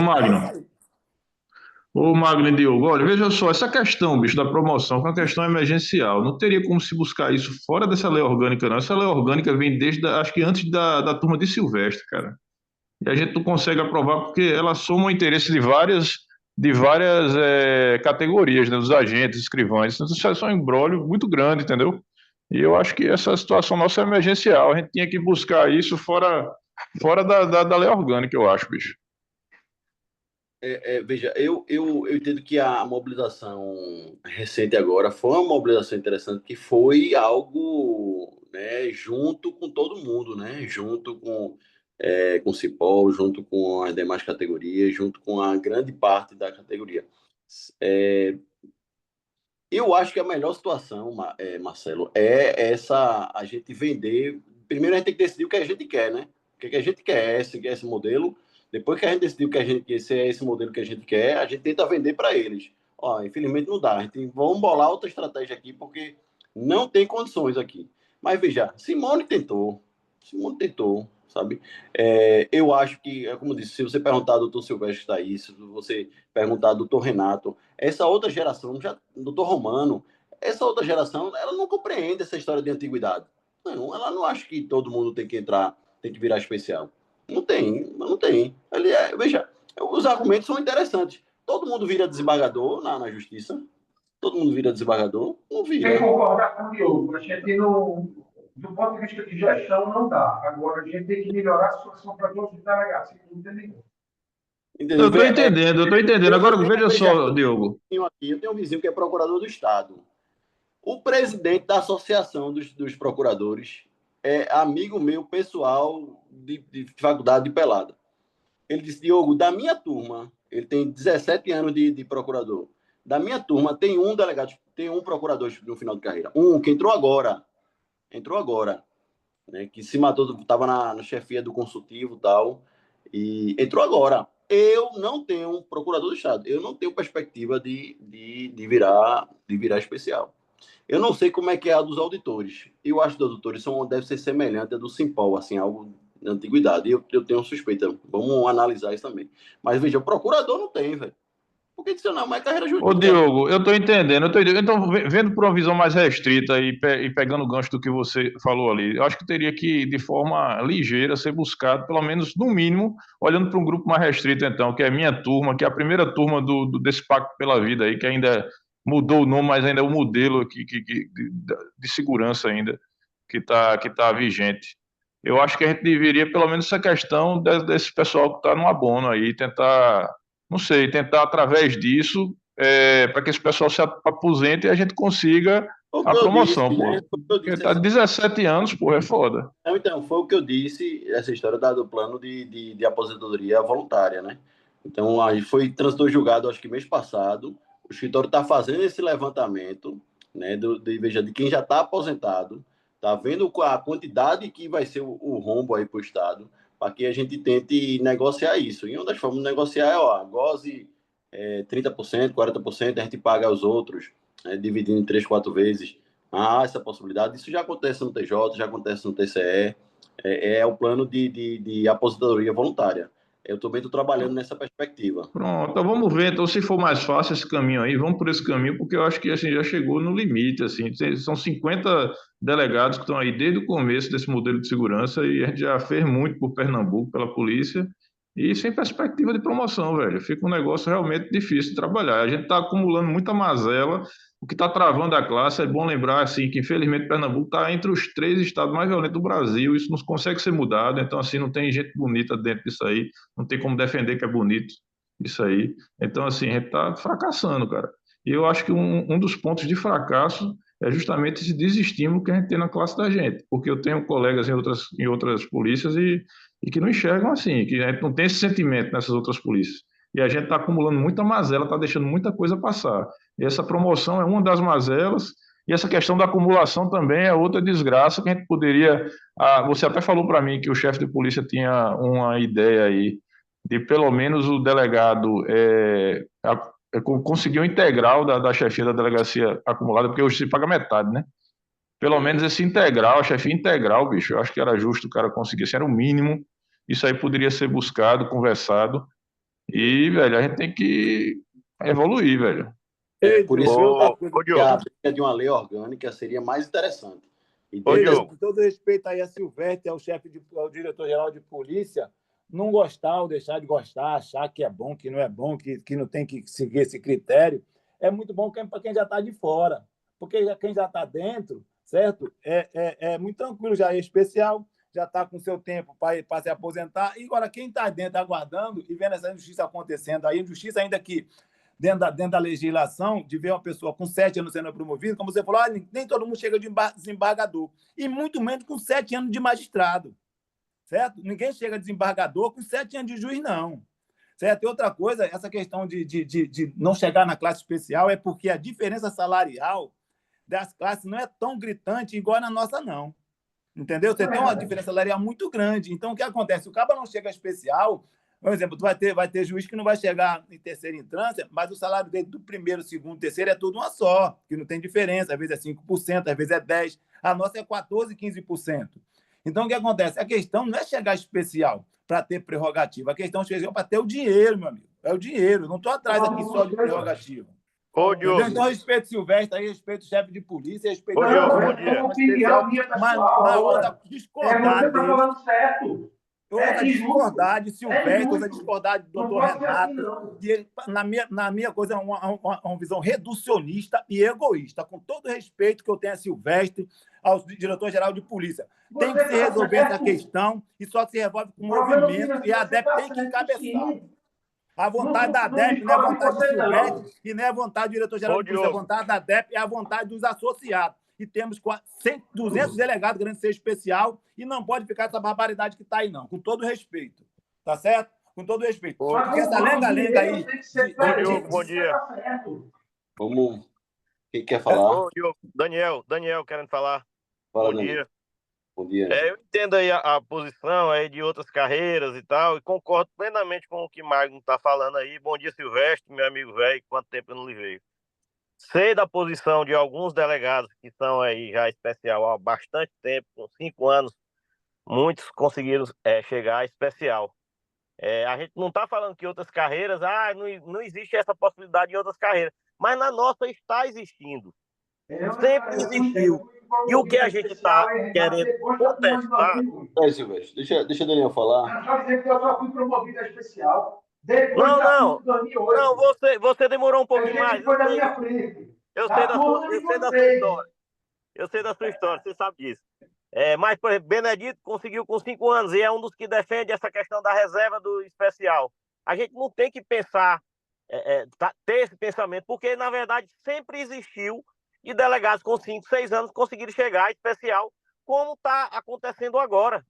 Ô, Magno e Diogo, olha, veja só, essa questão, bicho, da promoção, que é uma questão emergencial, não teria como se buscar isso fora dessa lei orgânica, não. Essa lei orgânica vem desde, acho que antes da turma de Silvestre, cara. E a gente não consegue aprovar porque ela soma o interesse de várias categorias, né, dos agentes, escrivães. Isso é um imbróglio muito grande, entendeu? E eu acho que essa situação nossa é emergencial. A gente tinha que buscar isso fora da lei orgânica, eu acho, bicho. Veja, eu entendo que a mobilização recente agora foi uma mobilização interessante, que foi algo, né, junto com todo mundo, né, junto com o Cipol, junto com as demais categorias, junto com a grande parte da categoria. Eu acho que a melhor situação, Marcelo, é a gente vender. Primeiro a gente tem que decidir o que a gente quer, né? O que a gente quer, esse modelo. Depois que a gente decidiu que esse é esse modelo que a gente quer, a gente tenta vender para eles. Ó, infelizmente não dá. Vamos bolar outra estratégia aqui, porque não tem condições aqui. Mas veja, Simone tentou, sabe? Eu acho que, como eu disse, se você perguntar ao doutor Silvestre que está aí, se você perguntar ao doutor Renato, essa outra geração, doutor Romano, essa outra geração, ela não compreende essa história de antiguidade. Não, ela não acha que todo mundo tem que entrar, tem que virar especial. Não tem. Veja, os argumentos são interessantes. Todo mundo vira desembargador na justiça? Todo mundo vira desembargador? Não vira. Tem que concordar com o Diogo. A gente do ponto de vista de gestão, não dá. Agora, a gente tem que melhorar a situação para todos os delegados. Entendeu? Eu estou entendendo. Agora, veja só, Diogo. Eu tenho um vizinho que é procurador do Estado. O presidente da Associação dos Procuradores é amigo meu pessoal de faculdade de Pelada. Ele disse, Diogo, da minha turma, ele tem 17 anos de procurador, da minha turma tem um delegado, tem um procurador no final de carreira, que entrou agora, né, que se matou, estava na chefia do consultivo e tal, e entrou agora. Eu não tenho procurador do Estado, eu não tenho perspectiva de virar especial. Eu não sei como é que é a dos auditores. Eu acho que os auditores deve ser semelhante à do Simpol, assim, algo de antiguidade. Eu tenho suspeita. Vamos analisar isso também. Mas, veja, o procurador não tem, velho. Por que isso não? Mas carreira jurídica. Ô, Diogo, eu estou entendendo. Então, vendo por uma visão mais restrita e pegando o gancho do que você falou ali, eu acho que teria que, de forma ligeira, ser buscado, pelo menos, no mínimo, olhando para um grupo mais restrito, então, que é a minha turma, que é a primeira turma desse Pacto pela Vida aí, que ainda mudou o nome, mas ainda é o modelo de segurança ainda que tá vigente. Eu acho que a gente deveria, pelo menos, essa questão desse pessoal que está no abono aí, tentar através disso, para que esse pessoal se aposente e a gente consiga a promoção, pô. Porque está 17 anos, pô, é foda. Então, foi o que eu disse, essa história do plano de aposentadoria voluntária, né? Então, aí transitou julgado, acho que mês passado. O escritório está fazendo esse levantamento, né, de quem já está aposentado, está vendo a quantidade que vai ser o rombo aí para o Estado, para que a gente tente negociar isso. E uma das formas de negociar é, goze 30%, 40%, a gente paga aos outros, dividindo em 3, 4 vezes. Essa possibilidade. Isso já acontece no TJ, já acontece no TCE. É o plano de aposentadoria voluntária. Eu também estou trabalhando nessa perspectiva. Pronto, então vamos ver. Então, se for mais fácil esse caminho aí, vamos por esse caminho, porque eu acho que assim, já chegou no limite. Assim, são 50 delegados que estão aí desde o começo desse modelo de segurança e a gente já fez muito por Pernambuco, pela polícia, e sem perspectiva de promoção, velho. Fica um negócio realmente difícil de trabalhar. A gente está acumulando muita mazela. O que está travando a classe, é bom lembrar assim, que infelizmente Pernambuco está entre os 3 estados mais violentos do Brasil. Isso não consegue ser mudado, então assim, não tem gente bonita dentro disso aí, não tem como defender que é bonito isso aí. Então, assim, a gente está fracassando, cara. E eu acho que um dos pontos de fracasso é justamente esse desestímulo que a gente tem na classe da gente, porque eu tenho colegas em outras polícias e que não enxergam assim, que a gente não tem esse sentimento nessas outras polícias. E a gente está acumulando muita mazela, está deixando muita coisa passar. E essa promoção é uma das mazelas, e essa questão da acumulação também é outra desgraça que a gente poderia. Você até falou para mim que o chefe de polícia tinha uma ideia aí de pelo menos o delegado conseguir um integral da chefia da delegacia acumulada, porque hoje se paga metade, né? Pelo menos esse integral, a chefia integral, bicho, eu acho que era justo o cara conseguir, isso era o mínimo, isso aí poderia ser buscado, conversado, e, velho, a gente tem que evoluir, velho. Por isso que a briga de uma lei orgânica seria mais interessante. E com todo respeito aí a Silvestre, ao diretor-geral de polícia, não gostar ou deixar de gostar, achar que é bom, que não é bom, que não tem que seguir esse critério, é muito bom para quem já está de fora. Porque quem já está dentro, certo? É muito tranquilo, já é especial, já está com seu tempo para se aposentar. E agora, quem está dentro, aguardando e vendo essa injustiça acontecendo, aí injustiça ainda que dentro da legislação, de ver uma pessoa com 7 anos sendo promovida, como você falou, nem todo mundo chega de desembargador, e muito menos com 7 anos de magistrado, certo? Ninguém chega de desembargador com 7 anos de juiz, não. Certo? E outra coisa, essa questão de não chegar na classe especial é porque a diferença salarial das classes não é tão gritante igual na nossa, não. Entendeu? Você tem uma diferença salarial muito grande. Então, o que acontece? O cara não chega especial. Por exemplo, tu vai ter juiz que não vai chegar em terceira instância, mas o salário dele do primeiro, segundo, terceiro é tudo uma só, que não tem diferença. Às vezes é 5%, às vezes é 10%. A nossa é 14%, 15%. Então, o que acontece? A questão não é chegar especial para ter prerrogativa. A questão é chegar para ter o dinheiro, meu amigo. É o dinheiro. Não estou atrás aqui só de prerrogativa. Então, respeito Silvestre, aí, respeito o chefe de polícia, respeito o especial, mas outra discordar dele. Outra discordar de Silvestre, outra discordar do doutor Renato, que ele, na minha coisa, é uma visão reducionista e egoísta, com todo o respeito que eu tenho a Silvestre, ao diretor-geral de polícia. Tem que se resolver essa questão e só se resolve com movimento e a ADEP tem que encabeçar. A vontade da ADEP não é a vontade de Silvestre e não é a vontade do diretor-geral de polícia. A vontade da ADEP é a vontade dos associados. E temos 200 delegados querendo ser especial e não pode ficar essa barbaridade que está aí, não. Com todo respeito. Tá certo? Com todo respeito. Porque essa lenga-lenga aí... Bom dia. Vamos... Quem quer falar? Daniel querendo falar. Fala, bom Daniel. Dia. Bom dia. Eu entendo aí a posição aí de outras carreiras e tal, e concordo plenamente com o que Magno está falando aí. Bom dia, Silvestre, meu amigo velho, quanto tempo eu não lhe vejo. Sei da posição de alguns delegados que estão aí já especial há bastante tempo, com 5 anos, muitos conseguiram chegar a especial. A gente não está falando que outras carreiras, não existe essa possibilidade em outras carreiras, mas na nossa está existindo. Sempre existiu. E o que a gente está querendo contestar... Silvestre, deixa o Daniel falar. Não dizer que eu só fui promovido a especial. Não, você demorou um pouquinho mais. Eu sei da sua história. Eu sei da sua história, você sabe disso. Mas, por exemplo, Benedito conseguiu com 5 anos e é um dos que defende essa questão da reserva do especial. A gente não tem que pensar, ter esse pensamento, porque, na verdade, sempre existiu e delegados com 5, 6 anos conseguiram chegar a especial, como está acontecendo agora.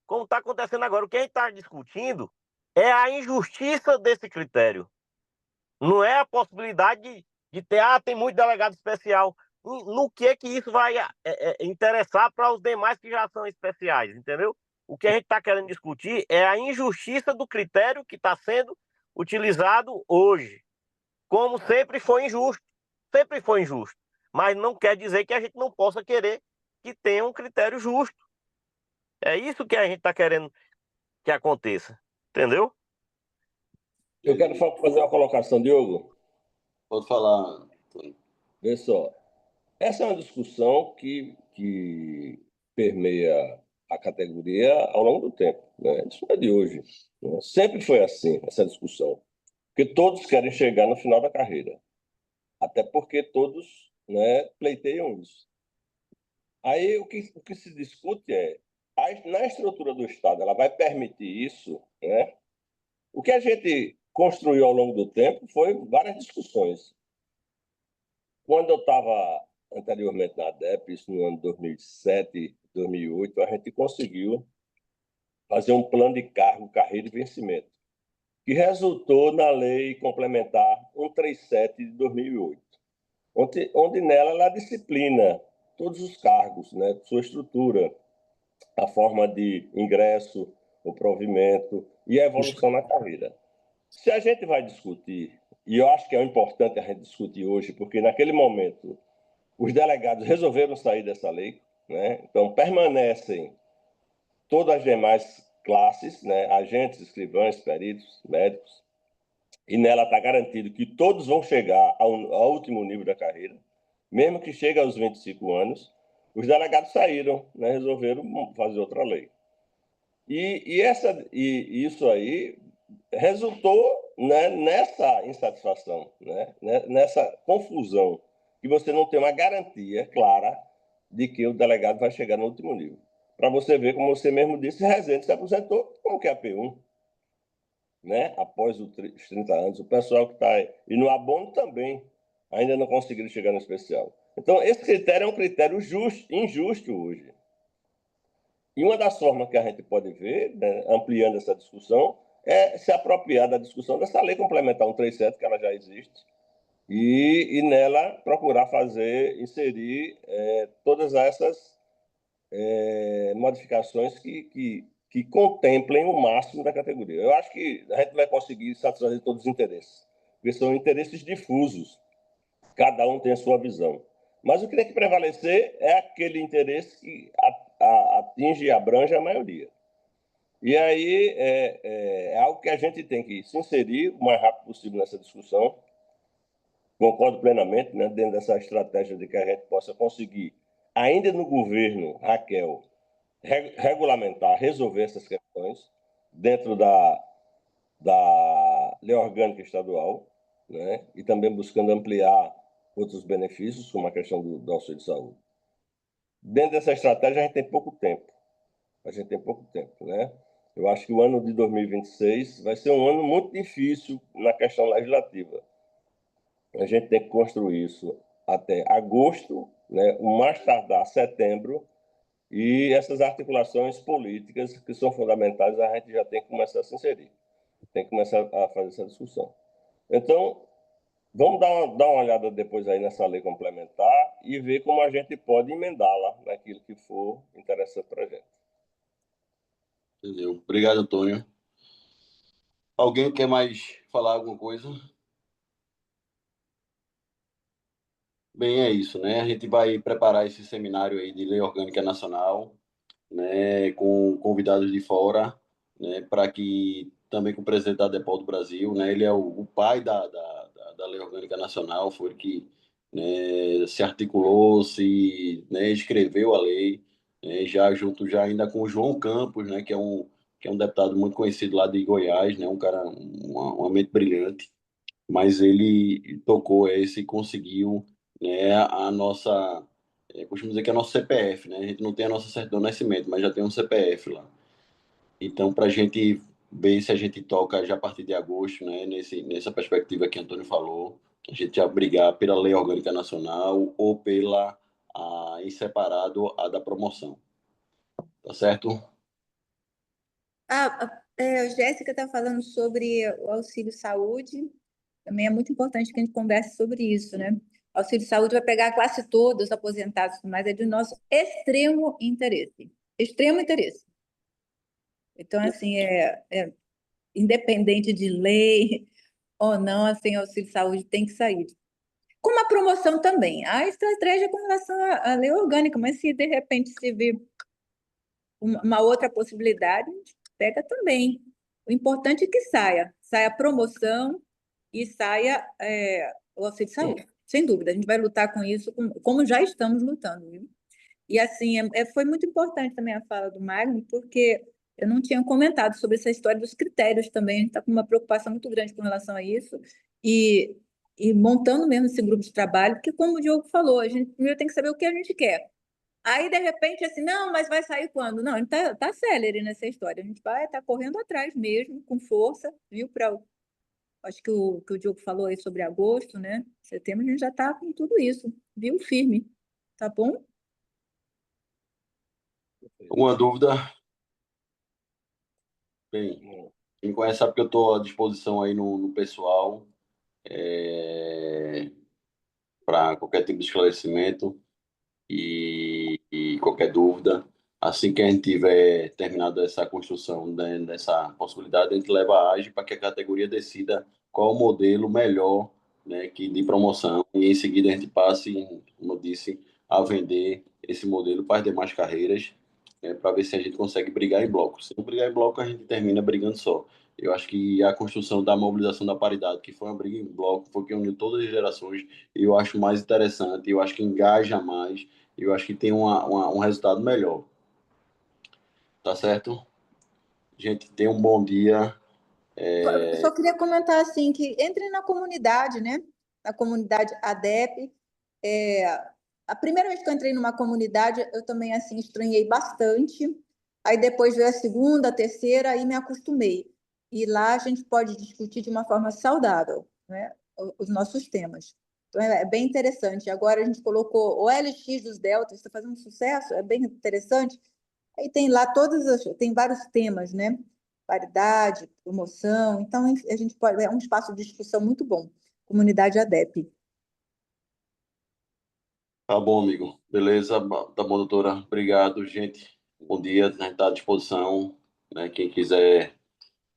O que a gente está discutindo é a injustiça desse critério. Não é a possibilidade de ter, tem muito delegado especial. No que é que isso vai interessar para os demais que já são especiais, entendeu? O que a gente está querendo discutir é a injustiça do critério que está sendo utilizado hoje. Como sempre foi injusto. Sempre foi injusto. Mas não quer dizer que a gente não possa querer que tenha um critério justo. É isso que a gente está querendo que aconteça. Entendeu? Eu quero fazer uma colocação, Diogo. Pode falar. Vê só. Essa é uma discussão que permeia a categoria ao longo do tempo, né? Isso não é de hoje, né? Sempre foi assim, essa discussão. Porque todos querem chegar no final da carreira. Até porque todos, né, pleiteiam isso. Aí o que se discute é, na estrutura do Estado, ela vai permitir isso, né? O que a gente construiu ao longo do tempo foi várias discussões. Quando eu estava anteriormente na ADEP, isso no ano 2007, 2008, a gente conseguiu fazer um plano de cargo, carreira e vencimento, que resultou na Lei Complementar 137 de 2008, onde nela ela disciplina todos os cargos, né, sua estrutura, a forma de ingresso, o provimento e a evolução na carreira. Se a gente vai discutir, e eu acho que é importante a gente discutir hoje, porque naquele momento os delegados resolveram sair dessa lei, né? Então permanecem todas as demais classes, né? Agentes, escrivães, peritos, médicos, e nela está garantido que todos vão chegar ao último nível da carreira, mesmo que chegue aos 25 anos. Os delegados saíram, né? Resolveram fazer outra lei. E isso aí resultou, né, nessa insatisfação, né, nessa confusão, que você não tem uma garantia clara de que o delegado vai chegar no último nível. Para você ver, como você mesmo disse, Rezende se aposentou como que é a P1, né, após os 30 anos. O pessoal que está aí, e no abono também, ainda não conseguiram chegar no especial. Então, esse critério é um critério injusto hoje. E uma das formas que a gente pode ver, né, ampliando essa discussão, é se apropriar da discussão dessa lei complementar 137, que ela já existe, e nela procurar inserir todas essas modificações que contemplem o máximo da categoria. Eu acho que a gente vai conseguir satisfazer todos os interesses, porque são interesses difusos, cada um tem a sua visão. Mas o que tem que prevalecer é aquele interesse que atinge e abrange a maioria. E aí é algo que a gente tem que se inserir o mais rápido possível nessa discussão. Concordo plenamente, né, dentro dessa estratégia de que a gente possa conseguir, ainda no governo, Raquel, regulamentar, resolver essas questões dentro da lei orgânica estadual, né, e também buscando ampliar outros benefícios, como a questão do auxílio de saúde. Dentro dessa estratégia, a gente tem pouco tempo. Né? Eu acho que o ano de 2026 vai ser um ano muito difícil na questão legislativa. A gente tem que construir isso até agosto, né? O mais tardar setembro, e essas articulações políticas que são fundamentais, a gente já tem que começar a se inserir. Tem que começar a fazer essa discussão. Então, vamos dar uma olhada depois aí nessa lei complementar e ver como a gente pode emendá-la naquilo que for interessante para a gente. Entendeu? Obrigado, Antônio. Alguém quer mais falar alguma coisa? Bem, é isso, né? A gente vai preparar esse seminário aí de Lei Orgânica Nacional, né, com convidados de fora, né, para que também com o presidente da ADEPOL do Brasil, né, ele é o pai da Lei Orgânica Nacional, foi ele que, né, se articulou, né, escreveu a lei, né, junto ainda com o João Campos, né, que é um deputado muito conhecido lá de Goiás, né, um cara, uma mente brilhante, mas ele tocou esse e conseguiu, né, a nossa, costumo dizer que é a nossa CPF, né? A gente não tem a nossa certidão de nascimento, mas já tem um CPF lá. Então, para a gente ver se a gente toca já a partir de agosto, né, nessa perspectiva que o Antônio falou, a gente já brigar pela Lei Orgânica Nacional ou pela, em separado, a da promoção. Tá certo? A Jéssica está falando sobre o auxílio saúde. Também é muito importante que a gente converse sobre isso, né? O auxílio saúde vai pegar a classe toda, os aposentados, mas é de nosso extremo interesse. Extremo interesse. Então, assim, independente de lei ou não, assim, o auxílio saúde tem que sair. Como a promoção também. A estratégia com relação à lei orgânica, mas se de repente se vir uma outra possibilidade, pega também. O importante é que saia. saia a promoção e saia o auxílio de saúde. Sem dúvida, a gente vai lutar com isso, como já estamos lutando, viu? E, assim, foi muito importante também a fala do Magno, porque eu não tinha comentado sobre essa história dos critérios também. A gente está com uma preocupação muito grande com relação a isso e montando mesmo esse grupo de trabalho, porque, como o Diogo falou, a gente primeiro tem que saber o que a gente quer. Aí, de repente, assim, não, mas vai sair quando? Não, a gente tá célere nessa história. A gente vai estar correndo atrás mesmo, com força, viu? Acho que o Diogo falou aí sobre agosto, né? Setembro, a gente já está com tudo isso, viu? Firme. Tá bom? Alguma dúvida? Bem, quem conhece sabe que eu estou à disposição aí no pessoal para qualquer tipo de esclarecimento e qualquer dúvida. Assim que a gente tiver terminado essa construção, né, dessa possibilidade, a gente leva a AGE para que a categoria decida qual o modelo melhor, né, de promoção, e em seguida a gente passe, como eu disse, a vender esse modelo para as demais carreiras, para ver se a gente consegue brigar em bloco. Se não brigar em bloco, a gente termina brigando só. Eu acho que a construção da mobilização da paridade, que foi uma briga em bloco, foi que uniu todas as gerações, e eu acho mais interessante, eu acho que engaja mais, eu acho que tem um resultado melhor. Tá certo? Gente, tenha um bom dia. Eu só queria comentar assim que entre na comunidade, né? Na comunidade ADEP. A primeira vez que eu entrei numa comunidade, eu também assim estranhei bastante. Aí depois veio a segunda, a terceira, aí me acostumei. E lá a gente pode discutir de uma forma saudável, né? Os nossos temas. Então é bem interessante. Agora a gente colocou o LX dos deltas, está fazendo sucesso, é bem interessante. Aí tem lá tem vários temas, né? Paridade, promoção. Então a gente pode, é um espaço de discussão muito bom. Comunidade ADEP. Tá bom, amigo. Beleza? Tá bom, doutora. Obrigado, gente. Bom dia. A gente está à disposição, né? Quem quiser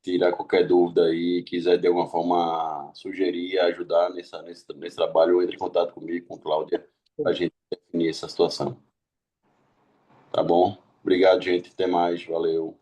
tirar qualquer dúvida aí, quiser de alguma forma sugerir, ajudar nesse trabalho, entre em contato comigo, com Cláudia, para a gente definir essa situação. Tá bom? Obrigado, gente. Até mais. Valeu.